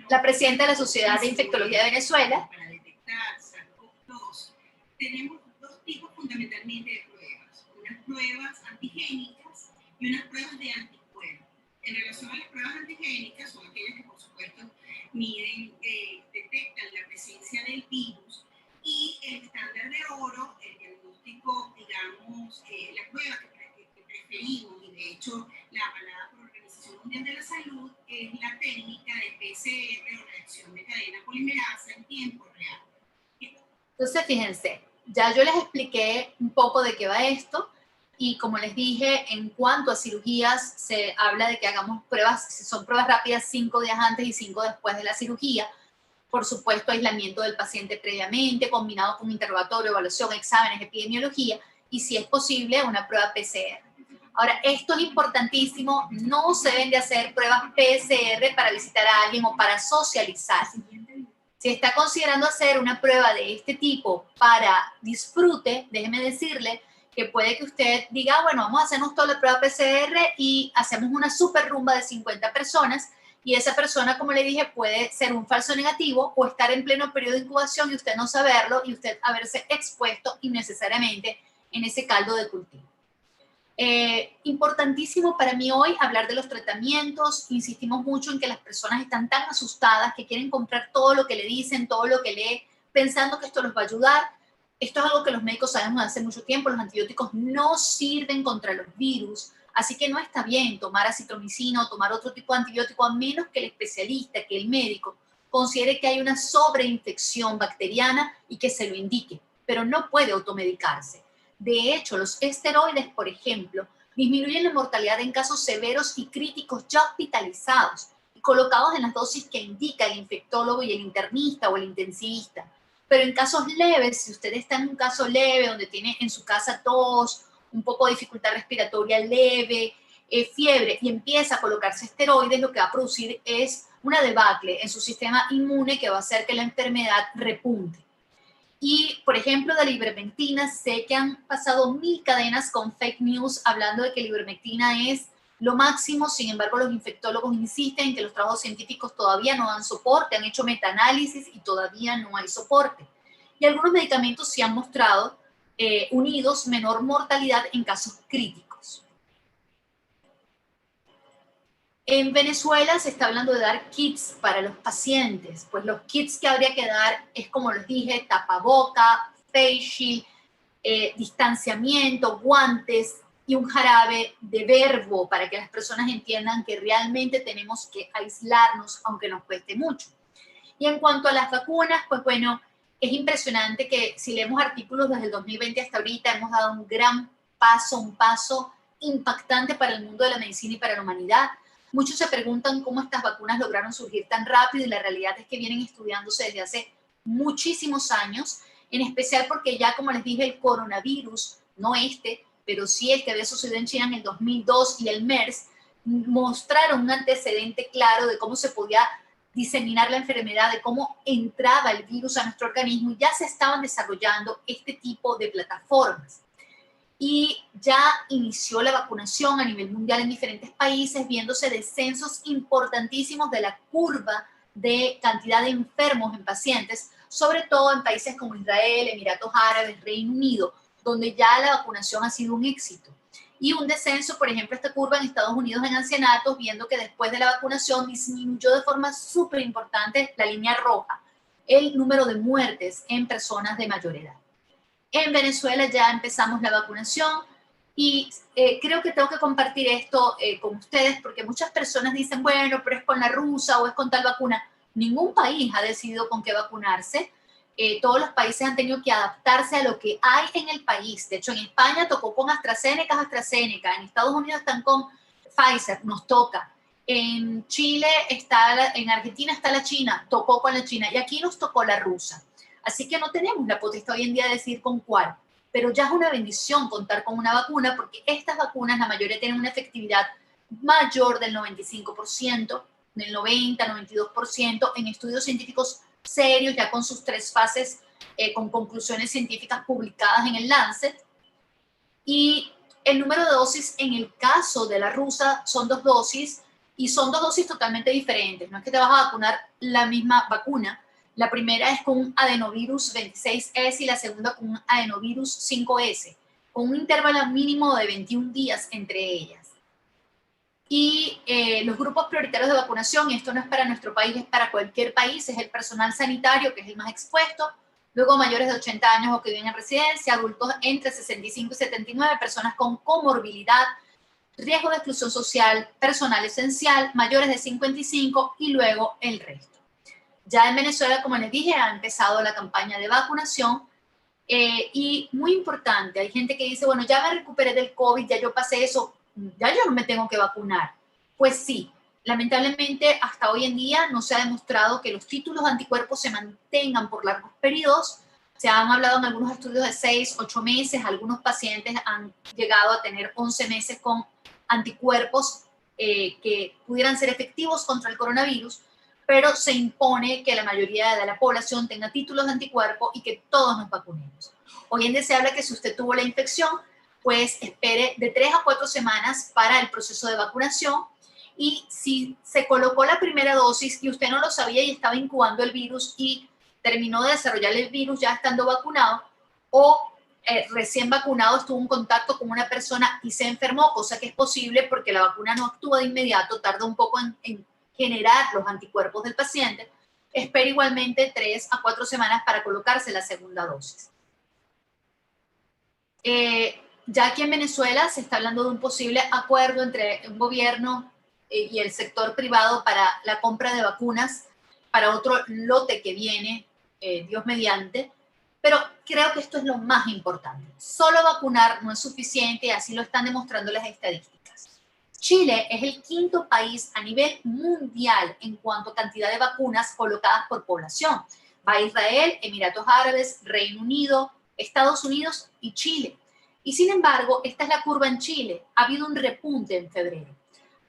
la presidenta de la Sociedad de Infectología de Venezuela. Para detectar SARS-CoV-2, tenemos dos tipos fundamentalmente de pruebas. Unas pruebas antigénicas y unas pruebas de anticuerpos. En relación a las pruebas antigénicas, son aquellas que, por supuesto, miden, detectan la presencia del virus, y el estándar de oro, el diagnóstico, digamos, la prueba que preferimos, y de hecho la avalada por la Organización Mundial de la Salud, es la técnica de PCR o reacción de cadena polimerasa en tiempo real. Entonces, fíjense, ya yo les expliqué un poco de qué va esto, y como les dije, en cuanto a cirugías, se habla de que hagamos pruebas, son pruebas rápidas 5 días antes y 5 después de la cirugía. Por supuesto, aislamiento del paciente previamente, combinado con interrogatorio, evaluación, exámenes, epidemiología, y si es posible, una prueba PCR. Ahora, esto es importantísimo, no se deben de hacer pruebas PCR para visitar a alguien o para socializar. Si está considerando hacer una prueba de este tipo para disfrute, déjeme decirle que puede que usted diga, bueno, vamos a hacernos toda la prueba PCR y hacemos una super rumba de 50 personas, y esa persona, como le dije, puede ser un falso negativo o estar en pleno periodo de incubación y usted no saberlo y usted haberse expuesto innecesariamente en ese caldo de cultivo. Importantísimo para mí hoy hablar de los tratamientos. Insistimos mucho en que las personas están tan asustadas que quieren comprar todo lo que le dicen, todo lo que lee, pensando que esto los va a ayudar. Esto es algo que los médicos sabemos desde hace mucho tiempo. Los antibióticos no sirven contra los virus, así que no está bien tomar acitromicina o tomar otro tipo de antibiótico a menos que el especialista, que el médico, considere que hay una sobreinfección bacteriana y que se lo indique, pero no puede automedicarse. De hecho, los esteroides, por ejemplo, disminuyen la mortalidad en casos severos y críticos ya hospitalizados y colocados en las dosis que indica el infectólogo y el internista o el intensivista. Pero en casos leves, si usted está en un caso leve donde tiene en su casa tos, un poco de dificultad respiratoria leve, fiebre, y empieza a colocarse esteroides, lo que va a producir es una debacle en su sistema inmune que va a hacer que la enfermedad repunte. Y, por ejemplo, de la ivermectina, sé que han pasado 1000 cadenas con fake news hablando de que la ivermectina es lo máximo. Sin embargo, los infectólogos insisten en que los trabajos científicos todavía no dan soporte, han hecho metaanálisis y todavía no hay soporte. Y algunos medicamentos se han mostrado unidos menor mortalidad en casos críticos. En Venezuela se está hablando de dar kits para los pacientes. Pues los kits que habría que dar es, como les dije, tapaboca, face shield, distanciamiento, guantes y un jarabe de verbo para que las personas entiendan que realmente tenemos que aislarnos aunque nos cueste mucho. Y en cuanto a las vacunas, pues bueno, es impresionante que si leemos artículos desde el 2020 hasta ahorita hemos dado un gran paso, un paso impactante para el mundo de la medicina y para la humanidad. Muchos se preguntan cómo estas vacunas lograron surgir tan rápido, y la realidad es que vienen estudiándose desde hace muchísimos años, en especial porque ya, como les dije, el coronavirus, no este, pero sí el que había sucedido en China en el 2002 y el MERS, mostraron un antecedente claro de cómo se podía diseminar la enfermedad, de cómo entraba el virus a nuestro organismo, y ya se estaban desarrollando este tipo de plataformas. Y ya inició la vacunación a nivel mundial en diferentes países, viéndose descensos importantísimos de la curva de cantidad de enfermos en pacientes, sobre todo en países como Israel, Emiratos Árabes, Reino Unido, donde ya la vacunación ha sido un éxito. Y un descenso, por ejemplo, esta curva en Estados Unidos en ancianatos, viendo que después de la vacunación disminuyó de forma súper importante la línea roja, el número de muertes en personas de mayor edad. En Venezuela ya empezamos la vacunación y creo que tengo que compartir esto con ustedes porque muchas personas dicen, bueno, pero es con la rusa o es con tal vacuna. Ningún país ha decidido con qué vacunarse. Todos los países han tenido que adaptarse a lo que hay en el país. De hecho, en España tocó con AstraZeneca, en Estados Unidos están con Pfizer, nos toca. En Chile está, en Argentina está la China, tocó con la China y aquí nos tocó la rusa. Así que no tenemos la potestad hoy en día de decir con cuál, pero ya es una bendición contar con una vacuna porque estas vacunas, la mayoría tienen una efectividad mayor del 95%, del 90-92% en estudios científicos serios, ya con sus 3 fases, con conclusiones científicas publicadas en el Lancet. Y el número de dosis en el caso de la rusa son 2 dosis y son 2 dosis totalmente diferentes. No es que te vas a vacunar la misma vacuna. La primera es con un adenovirus 26S y la segunda con un adenovirus 5S, con un intervalo mínimo de 21 días entre ellas. Y los grupos prioritarios de vacunación, y esto no es para nuestro país, es para cualquier país, es el personal sanitario, que es el más expuesto, luego mayores de 80 años o que viven en residencia, adultos entre 65 y 79, personas con comorbilidad, riesgo de exclusión social, personal esencial, mayores de 55 y luego el resto. Ya en Venezuela, como les dije, ha empezado la campaña de vacunación y muy importante, hay gente que dice, bueno, ya me recuperé del COVID, ya yo pasé eso, ya yo no me tengo que vacunar. Pues sí, lamentablemente hasta hoy en día no se ha demostrado que los títulos de anticuerpos se mantengan por largos periodos. Se han hablado en algunos estudios de 6, 8 meses, algunos pacientes han llegado a tener 11 meses con anticuerpos que pudieran ser efectivos contra el coronavirus, pero se impone que la mayoría de la población tenga títulos de anticuerpo y que todos nos vacunemos. Hoy en día se habla que si usted tuvo la infección, pues espere de 3 a 4 semanas para el proceso de vacunación y si se colocó la primera dosis y usted no lo sabía y estaba incubando el virus y terminó de desarrollar el virus ya estando vacunado o recién vacunado estuvo en contacto con una persona y se enfermó, cosa que es posible porque la vacuna no actúa de inmediato, tarda un poco en generar los anticuerpos del paciente, espera igualmente 3 a 4 semanas para colocarse la segunda dosis. Ya aquí en Venezuela se está hablando de un posible acuerdo entre un gobierno y el sector privado para la compra de vacunas para otro lote que viene, Dios mediante, pero creo que esto es lo más importante. Solo vacunar no es suficiente, así lo están demostrando las estadísticas. Chile es el 5º país a nivel mundial en cuanto a cantidad de vacunas colocadas por población. Va Israel, Emiratos Árabes, Reino Unido, Estados Unidos y Chile. Y sin embargo, esta es la curva en Chile. Ha habido un repunte en febrero.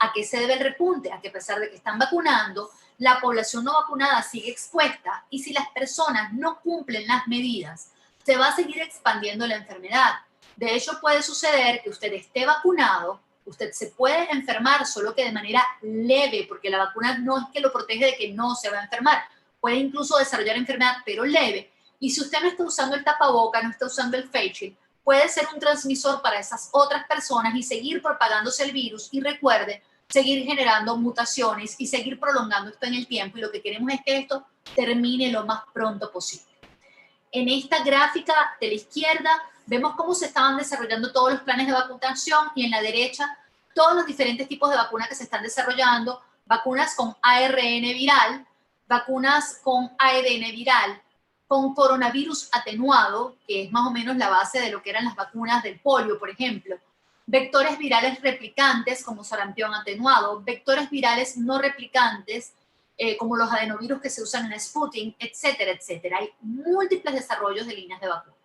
¿A qué se debe el repunte? A que a pesar de que están vacunando, la población no vacunada sigue expuesta y si las personas no cumplen las medidas, se va a seguir expandiendo la enfermedad. De hecho, puede suceder que usted esté vacunado, usted se puede enfermar, solo que de manera leve, porque la vacuna no es que lo protege de que no se va a enfermar. Puede incluso desarrollar enfermedad, pero leve. Y si usted no está usando el tapaboca, no está usando el face shield, puede ser un transmisor para esas otras personas y seguir propagándose el virus. Y recuerde, seguir generando mutaciones y seguir prolongando esto en el tiempo. Y lo que queremos es que esto termine lo más pronto posible. En esta gráfica de la izquierda vemos cómo se estaban desarrollando todos los planes de vacunación y en la derecha todos los diferentes tipos de vacunas que se están desarrollando, vacunas con ARN viral, vacunas con ADN viral, con coronavirus atenuado, que es más o menos la base de lo que eran las vacunas del polio, por ejemplo, vectores virales replicantes como sarampión atenuado, vectores virales no replicantes como los adenovirus que se usan en Sputnik, etcétera, etcétera. Hay múltiples desarrollos de líneas de vacuna.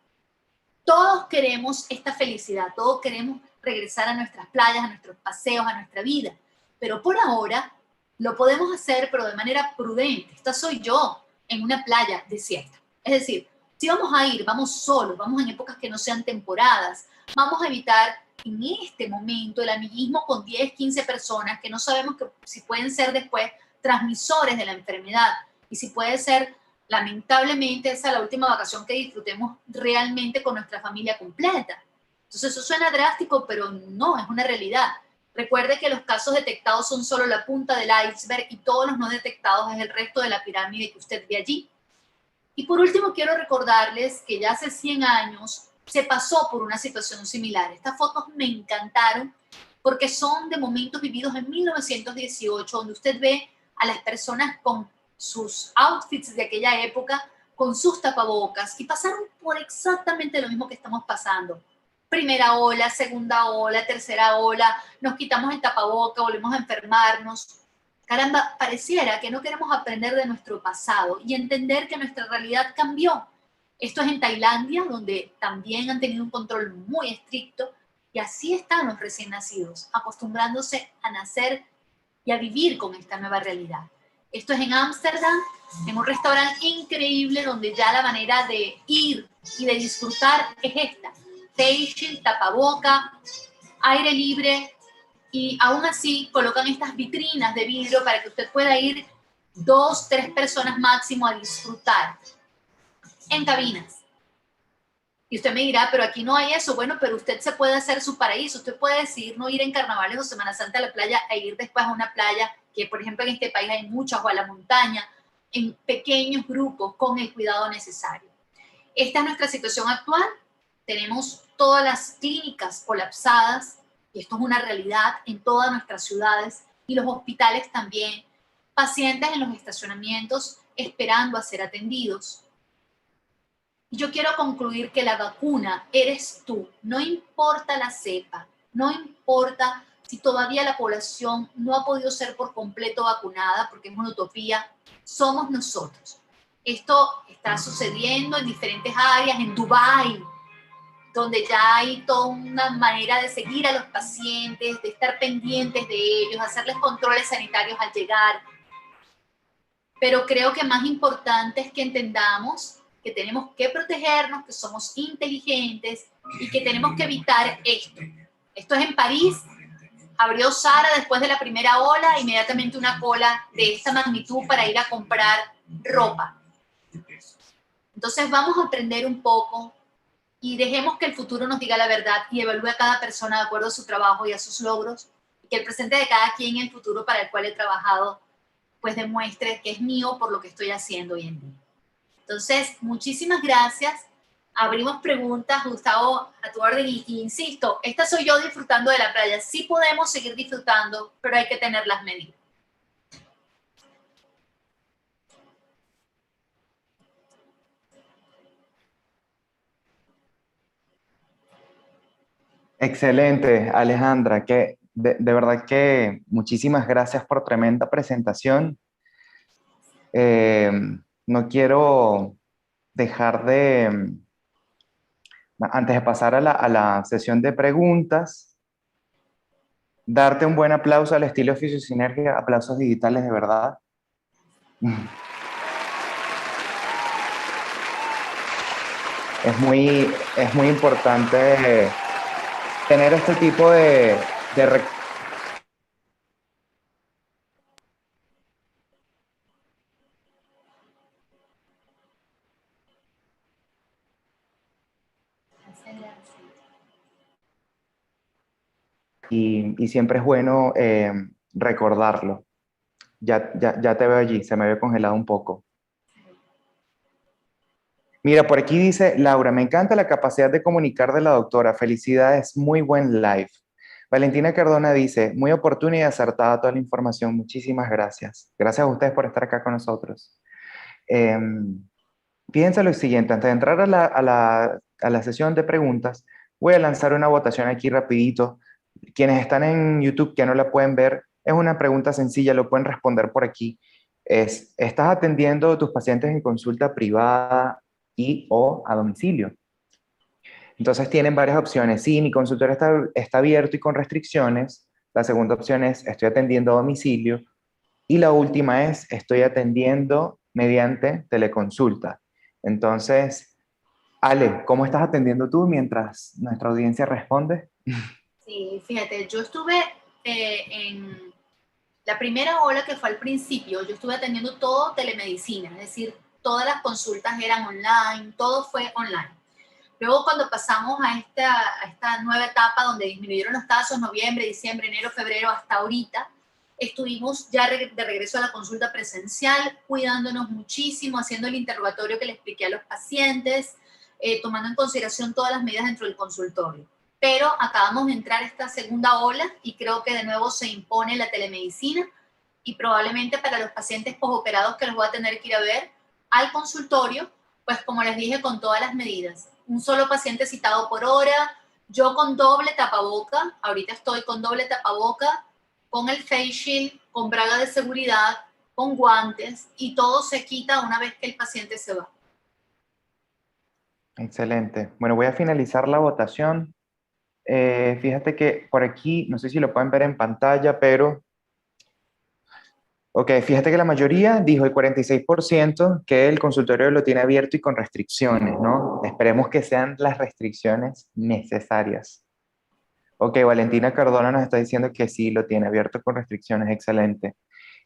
Todos queremos esta felicidad, todos queremos regresar a nuestras playas, a nuestros paseos, a nuestra vida, pero por ahora lo podemos hacer, pero de manera prudente. Esta soy yo en una playa desierta. Es decir, si vamos a ir, vamos solos, vamos en épocas que no sean temporadas, vamos a evitar en este momento el amiguismo con 10, 15 personas que no sabemos si pueden ser después transmisores de la enfermedad y si puede ser, lamentablemente, esa la última vacación que disfrutemos realmente con nuestra familia completa. Entonces eso suena drástico, pero no, es una realidad. Recuerde que los casos detectados son solo la punta del iceberg y todos los no detectados es el resto de la pirámide que usted ve allí. Y por último, quiero recordarles que ya hace 100 años se pasó por una situación similar. Estas fotos me encantaron porque son de momentos vividos en 1918, donde usted ve a las personas con sus outfits de aquella época, con sus tapabocas, y pasaron por exactamente lo mismo que estamos pasando. Primera ola, segunda ola, tercera ola, nos quitamos el tapaboca, volvemos a enfermarnos. Caramba, pareciera que no queremos aprender de nuestro pasado y entender que nuestra realidad cambió. Esto es en Tailandia, donde también han tenido un control muy estricto, y así están los recién nacidos, acostumbrándose a nacer y a vivir con esta nueva realidad. Esto es en Ámsterdam, en un restaurante increíble donde ya la manera de ir y de disfrutar es esta: face shield, tapaboca, aire libre, y aún así colocan estas vitrinas de vidrio para que usted pueda ir 2, 3 personas máximo a disfrutar en cabinas. Y usted me dirá, pero aquí no hay eso. Bueno, pero usted se puede hacer su paraíso. Usted puede decidir no ir en carnavales o Semana Santa a la playa e ir después a una playa que, por ejemplo, en este país hay muchas, o a la montaña, en pequeños grupos con el cuidado necesario. Esta es nuestra situación actual. Tenemos todas las clínicas colapsadas, y esto es una realidad en todas nuestras ciudades, y los hospitales también. Pacientes en los estacionamientos esperando a ser atendidos. Yo quiero concluir que la vacuna eres tú, no importa la cepa, no importa si todavía la población no ha podido ser por completo vacunada, porque es una utopía, somos nosotros. Esto está sucediendo en diferentes áreas, en Dubái, donde ya hay toda una manera de seguir a los pacientes, de estar pendientes de ellos, hacerles controles sanitarios al llegar. Pero creo que más importante es que entendamos que tenemos que protegernos, que somos inteligentes y que tenemos que evitar esto. Esto es en París. Abrió Zara después de la primera ola, inmediatamente una cola de esta magnitud para ir a comprar ropa. Entonces vamos a aprender un poco y dejemos que el futuro nos diga la verdad y evalúe a cada persona de acuerdo a su trabajo y a sus logros, y que el presente de cada quien y el futuro para el cual he trabajado pues demuestre que es mío por lo que estoy haciendo hoy en día. Entonces, muchísimas gracias. Abrimos preguntas, Gustavo, a tu orden, y insisto, esta soy yo disfrutando de la playa. Sí podemos seguir disfrutando, pero hay que tener las medidas. Excelente, Alejandra, que de verdad que muchísimas gracias por tremenda presentación. Eh, no quiero dejar de, antes de pasar a la sesión de preguntas, darte un buen aplauso al estilo Fisiosinergia, aplausos digitales de verdad. Es muy importante tener este tipo de y siempre es bueno recordarlo. Ya te veo allí, se me ve congelado un poco. Mira, por aquí dice Laura, me encanta la capacidad de comunicar de la doctora. Felicidades, muy buen live. Valentina Cardona dice, muy oportuna y acertada toda la información. Muchísimas gracias. Gracias a ustedes por estar acá con nosotros. Fíjense lo siguiente, antes de entrar a la sesión de preguntas, voy a lanzar una votación aquí rapidito. Quienes están en YouTube que no la pueden ver, es una pregunta sencilla, lo pueden responder por aquí. ¿Estás atendiendo a tus pacientes en consulta privada y o a domicilio? Entonces tienen varias opciones. Sí, mi consultorio está abierto y con restricciones. La segunda opción es estoy atendiendo a domicilio. Y la última es estoy atendiendo mediante teleconsulta. Entonces, Ale, ¿cómo estás atendiendo tú mientras nuestra audiencia responde? Sí, fíjate, yo estuve en la primera ola que fue al principio, yo estuve atendiendo todo telemedicina, es decir, todas las consultas eran online, todo fue online. Luego cuando pasamos a esta nueva etapa donde disminuyeron los casos, noviembre, diciembre, enero, febrero, hasta ahorita, estuvimos ya de regreso a la consulta presencial, cuidándonos muchísimo, haciendo el interrogatorio que le expliqué a los pacientes, tomando en consideración todas las medidas dentro del consultorio. Pero acabamos de entrar a esta segunda ola y creo que de nuevo se impone la telemedicina y probablemente para los pacientes posoperados que los voy a tener que ir a ver al consultorio, pues como les dije, con todas las medidas. Un solo paciente citado por hora, yo con doble tapaboca, ahorita estoy con doble tapaboca, con el face shield, con braga de seguridad, con guantes y todo se quita una vez que el paciente se va. Excelente. Bueno, voy a finalizar la votación. Fíjate que por aquí, no sé si lo pueden ver en pantalla, pero ok, fíjate que la mayoría dijo el 46% que el consultorio lo tiene abierto y con restricciones, ¿no? Esperemos que sean las restricciones necesarias. Ok, Valentina Cardona nos está diciendo que sí, lo tiene abierto con restricciones, excelente.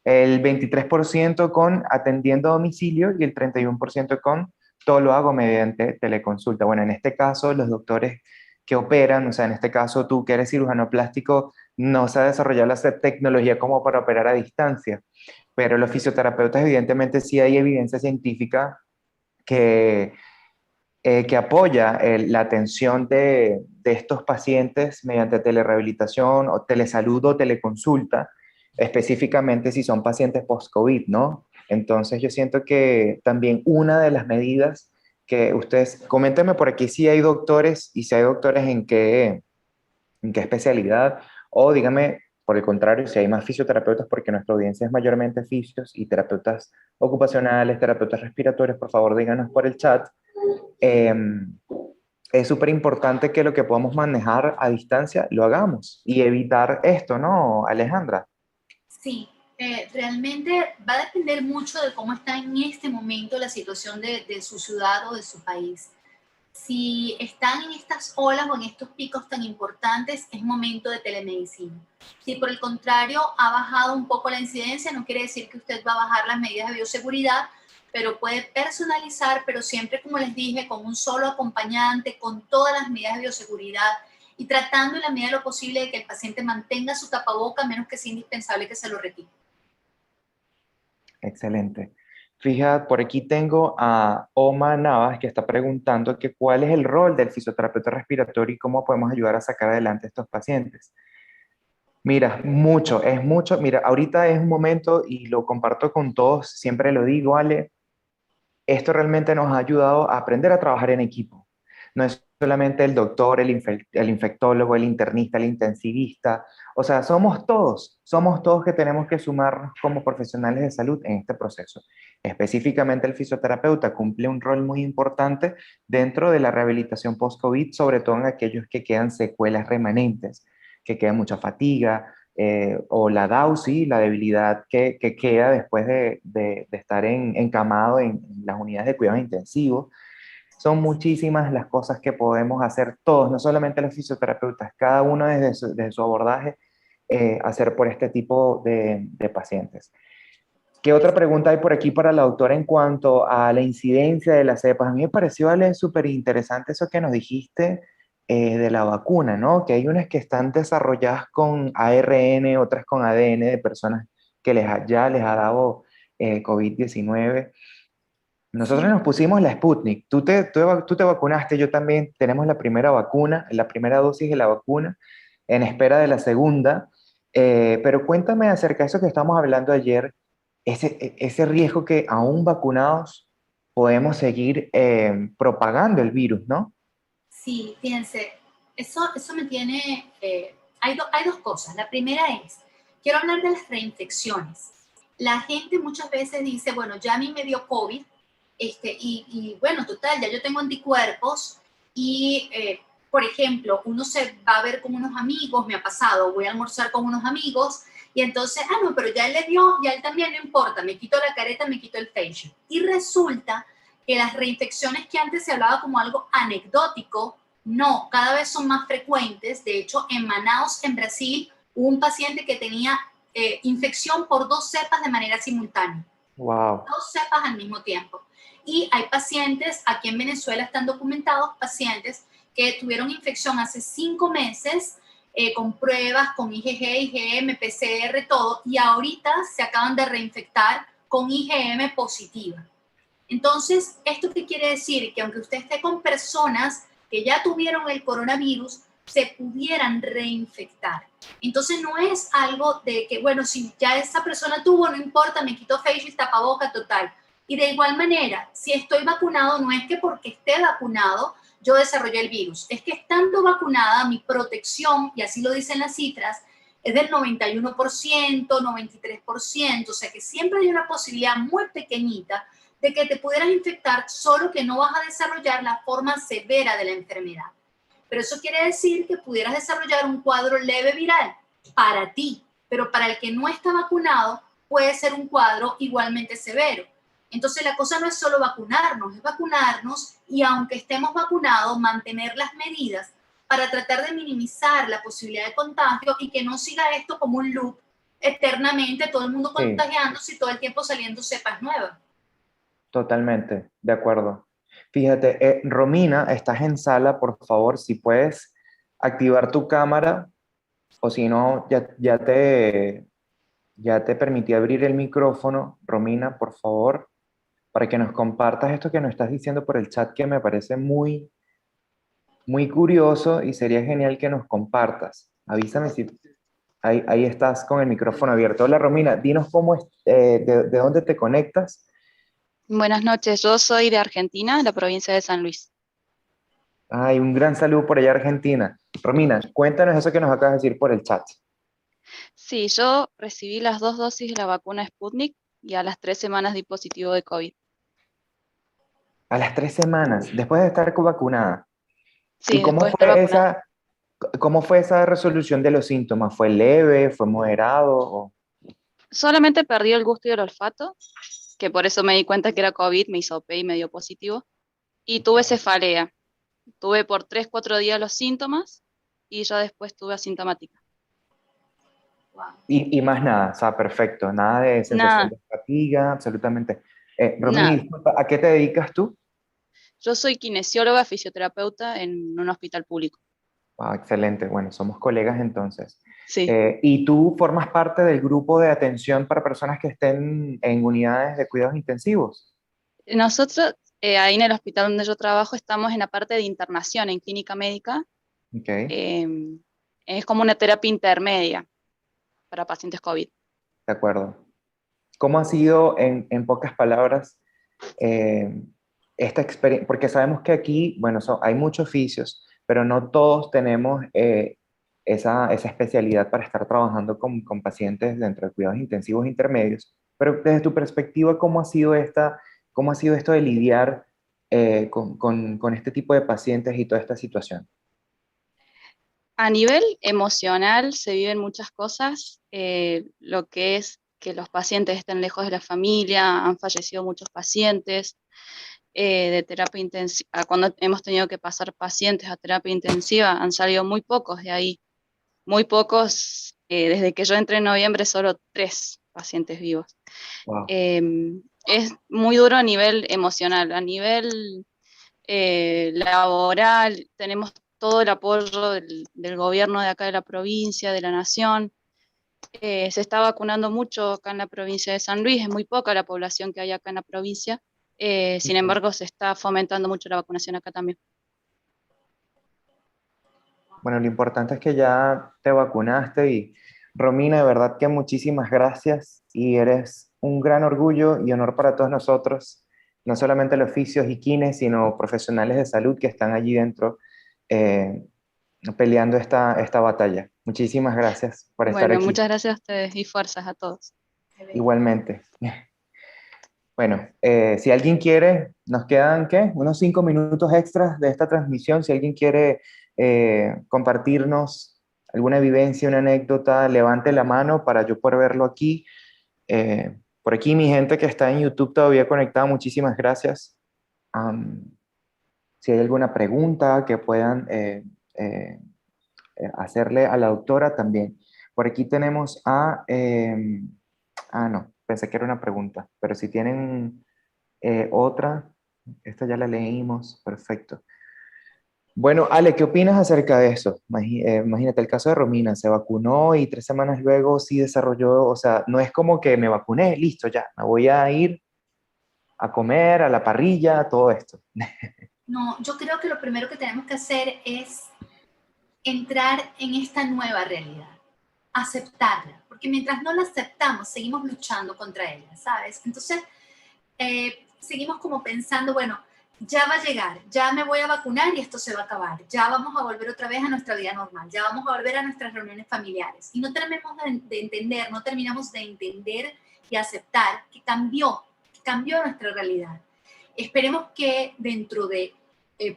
El 23% con atendiendo a domicilio y el 31% con todo lo hago mediante teleconsulta. Bueno, en este caso, los doctores que operan, o sea, en este caso tú que eres cirujano plástico, no se ha desarrollado la tecnología como para operar a distancia, pero los fisioterapeutas evidentemente sí hay evidencia científica que que apoya la atención de estos pacientes mediante telerehabilitación o telesalud o teleconsulta, específicamente si son pacientes post-COVID, ¿no? Entonces yo siento que también una de las medidas que ustedes, coméntenme por aquí si hay doctores y si hay doctores en qué especialidad, o dígame, por el contrario, si hay más fisioterapeutas, porque nuestra audiencia es mayormente fisios y terapeutas ocupacionales, terapeutas respiratorios, por favor díganos por el chat. eh, es súper importante que lo que podamos manejar a distancia lo hagamos y evitar esto, ¿no, Alejandra? Sí, realmente va a depender mucho de cómo está en este momento la situación de su ciudad o de su país. Si están en estas olas o en estos picos tan importantes, es momento de telemedicina. Si por el contrario ha bajado un poco la incidencia, no quiere decir que usted va a bajar las medidas de bioseguridad, pero puede personalizar, pero siempre, como les dije, con un solo acompañante, con todas las medidas de bioseguridad y tratando en la medida de lo posible de que el paciente mantenga su tapaboca, a menos que sea indispensable que se lo retire. Excelente. Fija, por aquí tengo a Oma Navas que está preguntando que cuál es el rol del fisioterapeuta respiratorio y cómo podemos ayudar a sacar adelante a estos pacientes. Mira, mucho, es mucho. Mira, ahorita es un momento y lo comparto con todos, siempre lo digo, Ale, esto realmente nos ha ayudado a aprender a trabajar en equipo. No es solamente el doctor, el infectólogo, el internista, el intensivista. O sea, somos todos que tenemos que sumarnos como profesionales de salud en este proceso. Específicamente el fisioterapeuta cumple un rol muy importante dentro de la rehabilitación post-COVID, sobre todo en aquellos que quedan secuelas remanentes, que queda mucha fatiga, o la DAUSI, la debilidad que queda después de estar encamado en las unidades de cuidados intensivos. Son muchísimas las cosas que podemos hacer todos, no solamente los fisioterapeutas, cada uno desde su abordaje, hacer por este tipo de pacientes. ¿Qué otra pregunta hay por aquí para la doctora en cuanto a la incidencia de las cepas? A mí me pareció, Ale, súper interesante eso que nos dijiste de la vacuna, ¿no? Que hay unas que están desarrolladas con ARN, otras con ADN de personas que ya les ha dado COVID-19. Nosotros Sí, nos pusimos la Sputnik. Tú te vacunaste, yo también. Tenemos la primera vacuna, la primera dosis de la vacuna, en espera de la segunda. Pero cuéntame acerca de eso que estamos hablando ayer, ese riesgo que aún vacunados podemos seguir propagando el virus, ¿no? sí, fíjense, eso me tiene, hay dos cosas. La primera es, quiero hablar de las reinfecciones. La gente muchas veces dice, bueno, ya a mí me dio COVID, y bueno, total, ya yo tengo anticuerpos y, por ejemplo, uno se va a ver con unos amigos, me ha pasado, voy a almorzar con unos amigos y entonces, no, pero ya él le dio, ya él también, no importa, me quito la careta, me quito el facial. Y resulta que las reinfecciones que antes se hablaba como algo anecdótico, No, cada vez son más frecuentes. De hecho, en Manaus, en Brasil, hubo un paciente que tenía infección por 2 cepas de manera simultánea. Wow. 2 cepas al mismo tiempo. Y hay pacientes, aquí en Venezuela están documentados pacientes que tuvieron infección hace 5 meses con pruebas, con IgG, IgM, PCR, todo, y ahorita se acaban de reinfectar con IgM positiva. Entonces, ¿esto qué quiere decir? Que aunque usted esté con personas que ya tuvieron el coronavirus, se pudieran reinfectar. Entonces, no es algo de que, bueno, si ya esa persona tuvo, no importa, me quito face shield, tapaboca, total. Y de igual manera, si estoy vacunado, no es que porque esté vacunado yo desarrollé el virus, es que estando vacunada, mi protección, y así lo dicen las cifras, es del 91%, 93%, o sea que siempre hay una posibilidad muy pequeñita de que te pudieras infectar, solo que no vas a desarrollar la forma severa de la enfermedad. Pero eso quiere decir que pudieras desarrollar un cuadro leve viral para ti, pero para el que no está vacunado puede ser un cuadro igualmente severo. Entonces la cosa no es solo vacunarnos, es vacunarnos y aunque estemos vacunados, mantener las medidas para tratar de minimizar la posibilidad de contagio y que no siga esto como un loop eternamente, todo el mundo Sí, contagiándose y todo el tiempo saliendo cepas nuevas. totalmente, de acuerdo. Fíjate, Romina, estás en sala, por favor, si puedes activar tu cámara o si no, ya te permití abrir el micrófono. Romina, por favor, para que nos compartas esto que nos estás diciendo por el chat, que me parece muy, muy curioso y sería genial que nos compartas. Avísame si ahí estás con el micrófono abierto. Hola Romina, dinos cómo es, de dónde te conectas. Buenas noches, yo soy de Argentina, la provincia de San Luis. Ay, un gran saludo por allá Argentina. Romina, cuéntanos eso que nos acabas de decir por el chat. Sí, yo recibí las 2 dosis de la vacuna Sputnik y a las 3 semanas di positivo de COVID. A las 3 semanas, después de estar vacunada. ¿Y Sí, después de estar vacunada. cómo fue esa resolución de los síntomas? ¿Fue leve? ¿Fue moderado? Solamente perdí el gusto y el olfato, que por eso me di cuenta que era COVID, me hisopé y me dio positivo. Y tuve cefalea. Tuve por 3, 4 días los síntomas y ya después tuve asintomática. Wow. Y más nada, o sea, perfecto, nada de sensación Nada, de fatiga, absolutamente. Romina, nada. disculpa, ¿a qué te dedicas tú? Yo soy kinesióloga, fisioterapeuta en un hospital público. Ah, excelente, bueno, somos colegas entonces. Sí. ¿Y tú formas parte del grupo de atención para personas que estén en unidades de cuidados intensivos? Nosotros, ahí en el hospital donde yo trabajo, estamos en la parte de internación, en clínica médica. Ok, de Es como una terapia intermedia para pacientes COVID. acuerdo. ¿Cómo ha sido, en pocas palabras, eh, esta experiencia? Porque sabemos que aquí, bueno, hay muchos oficios, pero no todos tenemos esa especialidad para estar trabajando con pacientes dentro de cuidados intensivos intermedios. Pero desde tu perspectiva, cómo ha sido esto de lidiar con este tipo de pacientes y toda esta situación? A nivel emocional se viven muchas cosas, lo que es que los pacientes estén lejos de la familia, han fallecido muchos pacientes de terapia intensiva. Cuando hemos tenido que pasar pacientes a terapia intensiva, han salido muy pocos de ahí, muy pocos. Desde que yo entré en noviembre, solo 3 pacientes vivos. Wow. Es muy duro a nivel emocional, a nivel laboral, tenemos todo el apoyo del gobierno de acá de la provincia, de la nación. Se está vacunando mucho acá en la provincia de San Luis, es muy poca la población que hay acá en la provincia. Sin embargo, se está fomentando mucho la vacunación acá también. Bueno, lo importante es que ya te vacunaste y Romina, de verdad que muchísimas gracias y eres un gran orgullo y honor para todos nosotros, no solamente los oficios y kines, sino profesionales de salud que están allí dentro eh, peleando esta batalla. Muchísimas gracias por estar Bueno, aquí. muchas gracias a ustedes y fuerzas a todos. Igualmente. Bueno, si alguien quiere, nos quedan, ¿qué? Unos 5 minutos extras de esta transmisión. Si alguien quiere compartirnos alguna vivencia, una anécdota, levante la mano para yo poder verlo aquí. Por aquí mi gente que está en YouTube todavía conectada, muchísimas gracias. Am, Si hay alguna pregunta que puedan hacerle a la doctora también. Por aquí tenemos no, pensé que era una pregunta, pero si tienen otra, esta ya la leímos, perfecto. Bueno, Ale, ¿qué opinas acerca de eso? Imagínate el caso de Romina, se vacunó y 3 semanas luego sí desarrolló, o sea, no es como que me vacuné, listo, ya, me voy a ir a comer, a la parrilla, todo esto. No, yo creo que lo primero que tenemos que hacer es entrar en esta nueva realidad, aceptarla, porque mientras no la aceptamos, seguimos luchando contra ella, ¿sabes? Entonces, seguimos como pensando, bueno, ya va a llegar, ya me voy a vacunar y esto se va a acabar, ya vamos a volver otra vez a nuestra vida normal, ya vamos a volver a nuestras reuniones familiares. Y no terminamos no terminamos de entender y aceptar que cambió nuestra realidad. Esperemos que dentro de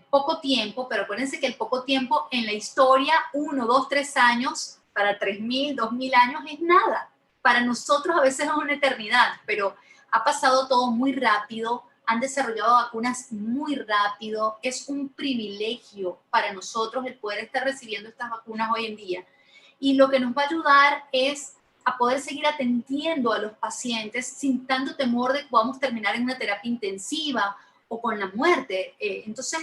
poco tiempo, pero acuérdense que el poco tiempo en la historia, 1, 2, 3 años, para 3.000, 2.000 años es nada. Para nosotros a veces es una eternidad, pero ha pasado todo muy rápido, han desarrollado vacunas muy rápido, es un privilegio para nosotros el poder estar recibiendo estas vacunas hoy en día. Y lo que nos va a ayudar es a poder seguir atendiendo a los pacientes sin tanto temor de que podamos terminar en una terapia intensiva o con la muerte. Entonces,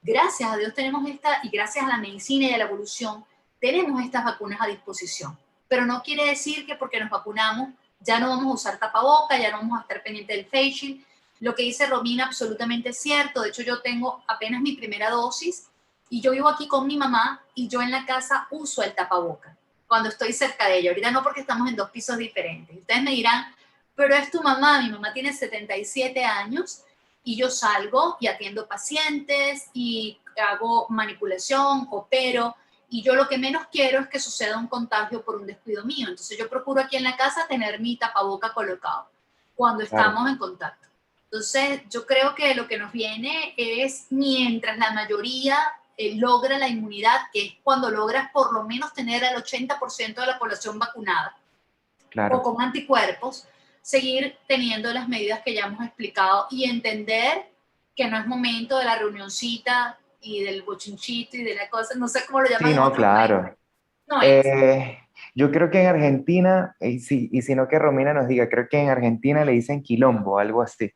gracias a Dios tenemos y gracias a la medicina y a la evolución, tenemos estas vacunas a disposición. Pero no quiere decir que porque nos vacunamos ya no vamos a usar tapaboca, ya no vamos a estar pendiente del face shield. Lo que dice Romina absolutamente es cierto. De hecho, yo tengo apenas mi primera dosis y yo vivo aquí con mi mamá y yo en la casa uso el tapaboca cuando estoy cerca de ella. Ahorita no, porque estamos en 2 pisos diferentes. Ustedes me dirán, pero es tu mamá. Mi mamá tiene 77 años y yo salgo y atiendo pacientes y hago manipulación, opero, y yo lo que menos quiero es que suceda un contagio por un descuido mío. Entonces yo procuro aquí en la casa tener mi tapaboca colocado cuando Claro. estamos en contacto. Entonces yo creo que lo que nos viene es, mientras la mayoría logra la inmunidad, que es cuando logras por lo menos tener al 80% de la población vacunada, Claro. o con anticuerpos, seguir teniendo las medidas que ya hemos explicado y entender que no es momento de la reunioncita y del bochinchito y de la cosa, no sé cómo lo llaman Sí, en no, otros países. claro. No es. Yo creo que en Argentina, y si no que Romina nos diga, creo que en Argentina le dicen quilombo, algo así.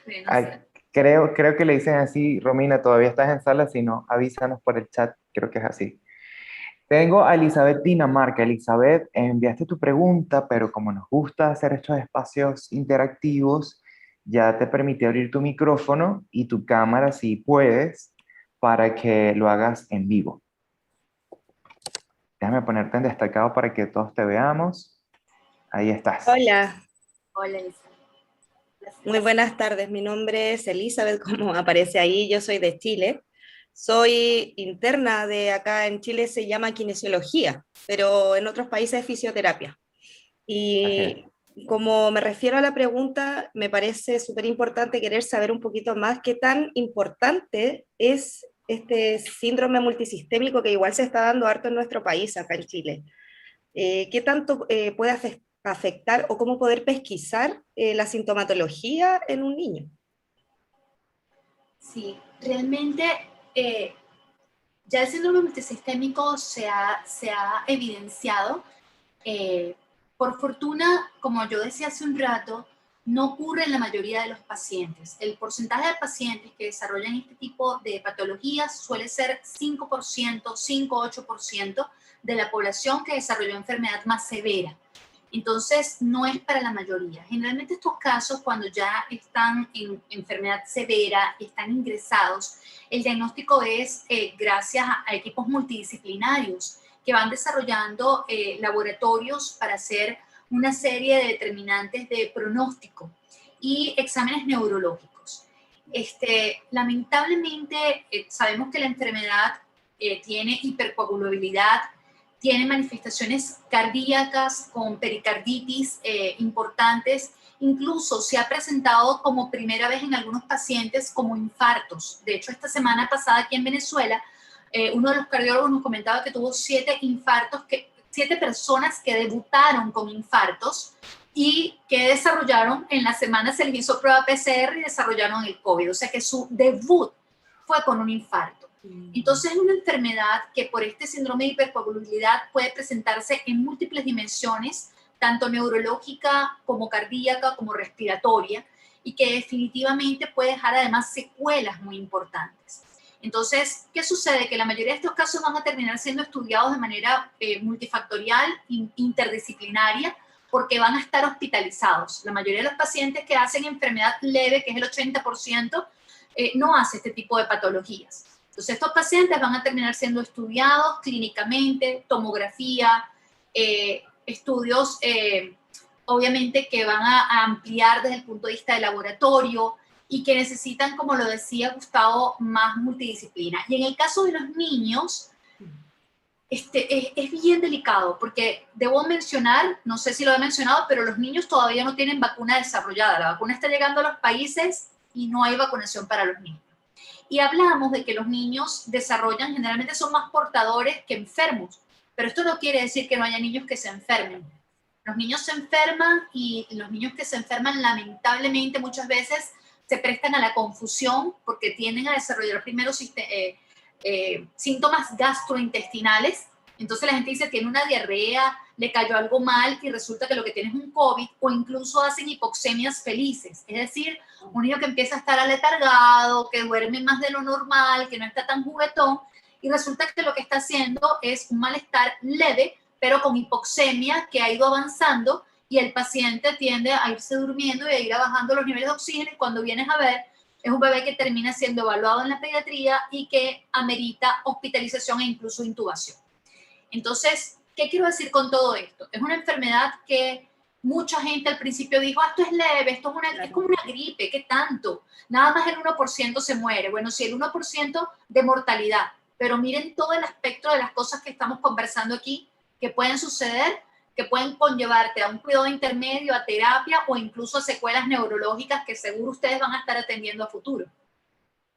Sí, no Ay, sé. creo que le dicen así. Romina, todavía estás en sala, si no, avísanos por el chat, creo que es así. Tengo a Elizabeth Dinamarca. Elizabeth, enviaste tu pregunta, pero como nos gusta hacer estos espacios interactivos, ya te permití abrir tu micrófono y tu cámara si puedes, para que lo hagas en vivo. Déjame ponerte en destacado para que todos te veamos. Ahí estás. Hola, Hola, Elizabeth. muy buenas tardes. Mi nombre es Elizabeth, como aparece ahí. Yo soy de Chile. Soy interna de acá en Chile, se llama kinesiología, pero en otros países es fisioterapia. Okay. Y como me refiero a la pregunta, me parece súper importante querer saber un poquito más qué tan importante es este síndrome multisistémico que igual se está dando harto en nuestro país, acá en Chile. ¿Qué tanto puede afectar o cómo poder pesquisar la sintomatología en un niño? Sí, realmente ya el síndrome multisistémico se ha evidenciado. Por fortuna, como yo decía hace un rato, no ocurre en la mayoría de los pacientes. El porcentaje de pacientes que desarrollan este tipo de patologías suele ser 5%, 5-8% de la población que desarrolló enfermedad más severa. Entonces, no es para la mayoría. Generalmente estos casos, cuando ya están en enfermedad severa, están ingresados, el diagnóstico es gracias a equipos multidisciplinarios que van desarrollando laboratorios para hacer una serie de determinantes de pronóstico y exámenes neurológicos. Lamentablemente, sabemos que la enfermedad tiene hipercoagulabilidad, tiene manifestaciones cardíacas con pericarditis importantes, incluso se ha presentado como primera vez en algunos pacientes como infartos. De hecho, esta semana pasada aquí en Venezuela, uno de los cardiólogos nos comentaba que tuvo 7 infartos, 7 personas que debutaron con infartos y que desarrollaron, en la semana se les hizo prueba PCR y desarrollaron el COVID. O sea que su debut fue con un infarto. Entonces es una enfermedad que por este síndrome de hipercoagulabilidad puede presentarse en múltiples dimensiones, tanto neurológica como cardíaca como respiratoria, y que definitivamente puede dejar además secuelas muy importantes. Entonces, ¿qué sucede? Que la mayoría de estos casos van a terminar siendo estudiados de manera multifactorial, interdisciplinaria, porque van a estar hospitalizados. La mayoría de los pacientes que hacen enfermedad leve, que es el 80%, no hace este tipo de patologías. Entonces, estos pacientes van a terminar siendo estudiados clínicamente, tomografía, estudios obviamente que van a ampliar desde el punto de vista del laboratorio y que necesitan, como lo decía Gustavo, más multidisciplina. Y en el caso de los niños, es bien delicado, porque debo mencionar, no sé si lo he mencionado, pero los niños todavía no tienen vacuna desarrollada. La vacuna está llegando a los países y no hay vacunación para los niños. Y hablamos de que los niños desarrollan, generalmente son más portadores que enfermos, pero esto no quiere decir que no haya niños que se enfermen. Los niños se enferman y los niños que se enferman lamentablemente muchas veces se prestan a la confusión porque tienden a desarrollar primero síntomas gastrointestinales. Entonces la gente dice, tiene una diarrea, le cayó algo mal y resulta que lo que tiene es un COVID, o incluso hacen hipoxemias felices. Es decir, un niño que empieza a estar aletargado, que duerme más de lo normal, que no está tan juguetón, y resulta que lo que está haciendo es un malestar leve, pero con hipoxemia que ha ido avanzando, y el paciente tiende a irse durmiendo y a ir bajando los niveles de oxígeno, y cuando vienes a ver, es un bebé que termina siendo evaluado en la pediatría y que amerita hospitalización e incluso intubación. Entonces, ¿qué quiero decir con todo esto? Es una enfermedad que mucha gente al principio dijo, esto es leve, esto es como una gripe, ¿qué tanto? Nada más el 1% se muere. Bueno, sí, el 1% de mortalidad, pero miren todo el aspecto de las cosas que estamos conversando aquí, que pueden suceder, que pueden conllevarte a un cuidado intermedio, a terapia o incluso a secuelas neurológicas que seguro ustedes van a estar atendiendo a futuro.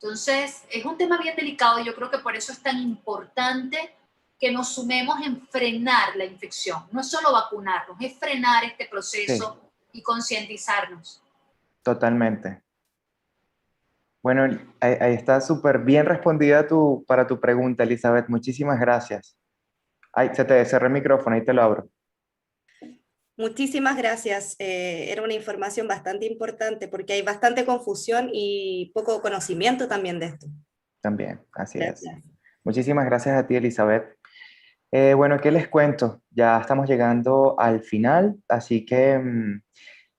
Entonces, es un tema bien delicado y yo creo que por eso es tan importante que nos sumemos en frenar la infección. No es solo vacunarnos, es frenar este proceso y concientizarnos. Totalmente. Bueno, ahí está súper bien respondida para tu pregunta, Elizabeth. Muchísimas gracias. Ay, se te cerró el micrófono, ahí te lo abro. Muchísimas gracias. Era una información bastante importante porque hay bastante confusión y poco conocimiento también de esto. También, así Gracias. es. Muchísimas gracias a ti, Elizabeth. Bueno, ¿qué les cuento? Ya estamos llegando al final, así que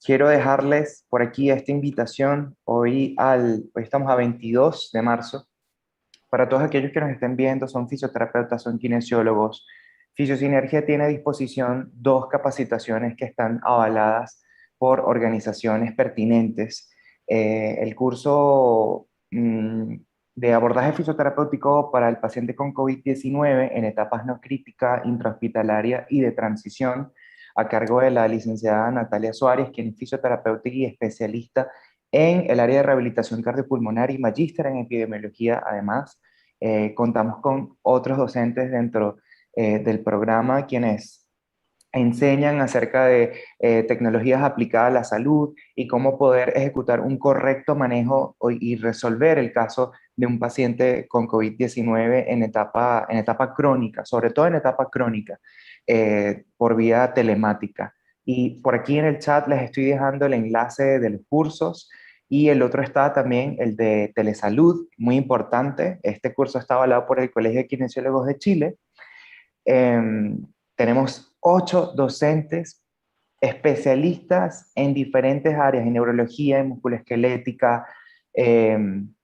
quiero dejarles por aquí esta invitación. Hoy estamos a 22 de marzo. Para todos aquellos que nos estén viendo, son fisioterapeutas, son kinesiólogos. Fisiosinergia tiene a disposición 2 capacitaciones que están avaladas por organizaciones pertinentes. El curso de abordaje fisioterapéutico para el paciente con COVID-19 en etapas no crítica, intrahospitalaria y de transición, a cargo de la licenciada Natalia Suárez, quien es fisioterapeuta y especialista en el área de rehabilitación cardiopulmonar y magíster en epidemiología. Además, contamos con otros docentes dentro del programa quienes enseñan acerca de tecnologías aplicadas a la salud y cómo poder ejecutar un correcto manejo y resolver el caso de un paciente con COVID-19 en etapa crónica, sobre todo en etapa crónica, por vía telemática. Y por aquí en el chat les estoy dejando el enlace de los cursos. Y el otro está también el de telesalud, muy importante. Este curso está avalado por el Colegio de Kinesiólogos de Chile. Tenemos 8 docentes especialistas en diferentes áreas, en neurología, en musculoesquelética, en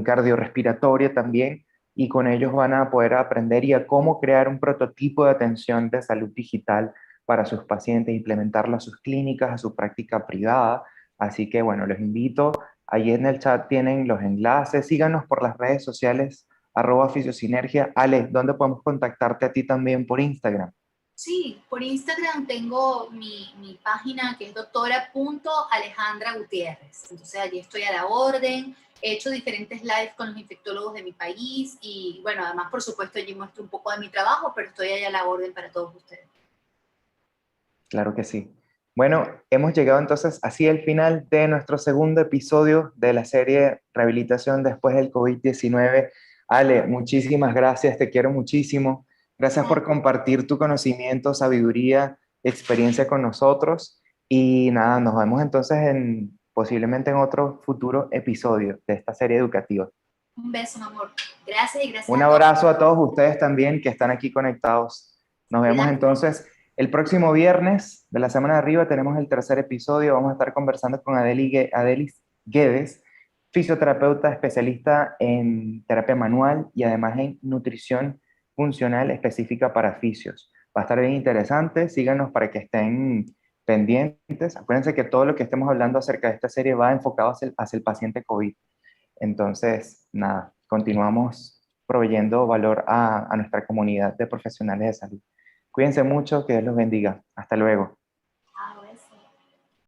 cardiorrespiratoria también, y con ellos van a poder aprender y a cómo crear un prototipo de atención de salud digital para sus pacientes, implementarlo a sus clínicas, a su práctica privada. Así que bueno, los invito, ahí en el chat tienen los enlaces, síganos por las redes sociales, @fisiosinergia. Ale, ¿dónde podemos contactarte a ti también por Instagram? Sí, por Instagram tengo mi página que es doctora.alejandra.gutierrez. Entonces allí estoy a la orden. He hecho diferentes lives con los infectólogos de mi país y bueno, además por supuesto allí muestro un poco de mi trabajo, pero estoy ahí a la orden para todos ustedes. Claro que sí. Bueno, hemos llegado entonces así al final de nuestro segundo episodio de la serie Rehabilitación después del COVID-19. Ale, muchísimas gracias, te quiero muchísimo. Gracias por compartir tu conocimiento, sabiduría, experiencia con nosotros. Y nada, nos vemos entonces posiblemente en otro futuro episodio de esta serie educativa. Un beso, mi amor. Gracias y gracias Un a todos. abrazo a todos ustedes también que están aquí conectados. Nos vemos Cuídate. entonces el próximo viernes de la semana de arriba. Tenemos el tercer episodio. Vamos a estar conversando con Adelis Guedes, fisioterapeuta especialista en terapia manual y además en nutrición funcional específica para fisios. Va a estar bien interesante. Síganos para que estén pendientes. Acuérdense que todo lo que estemos hablando acerca de esta serie va enfocado hacia el paciente COVID. Entonces, nada, continuamos proveyendo valor a nuestra comunidad de profesionales de salud. Cuídense mucho, que Dios los bendiga. Hasta luego.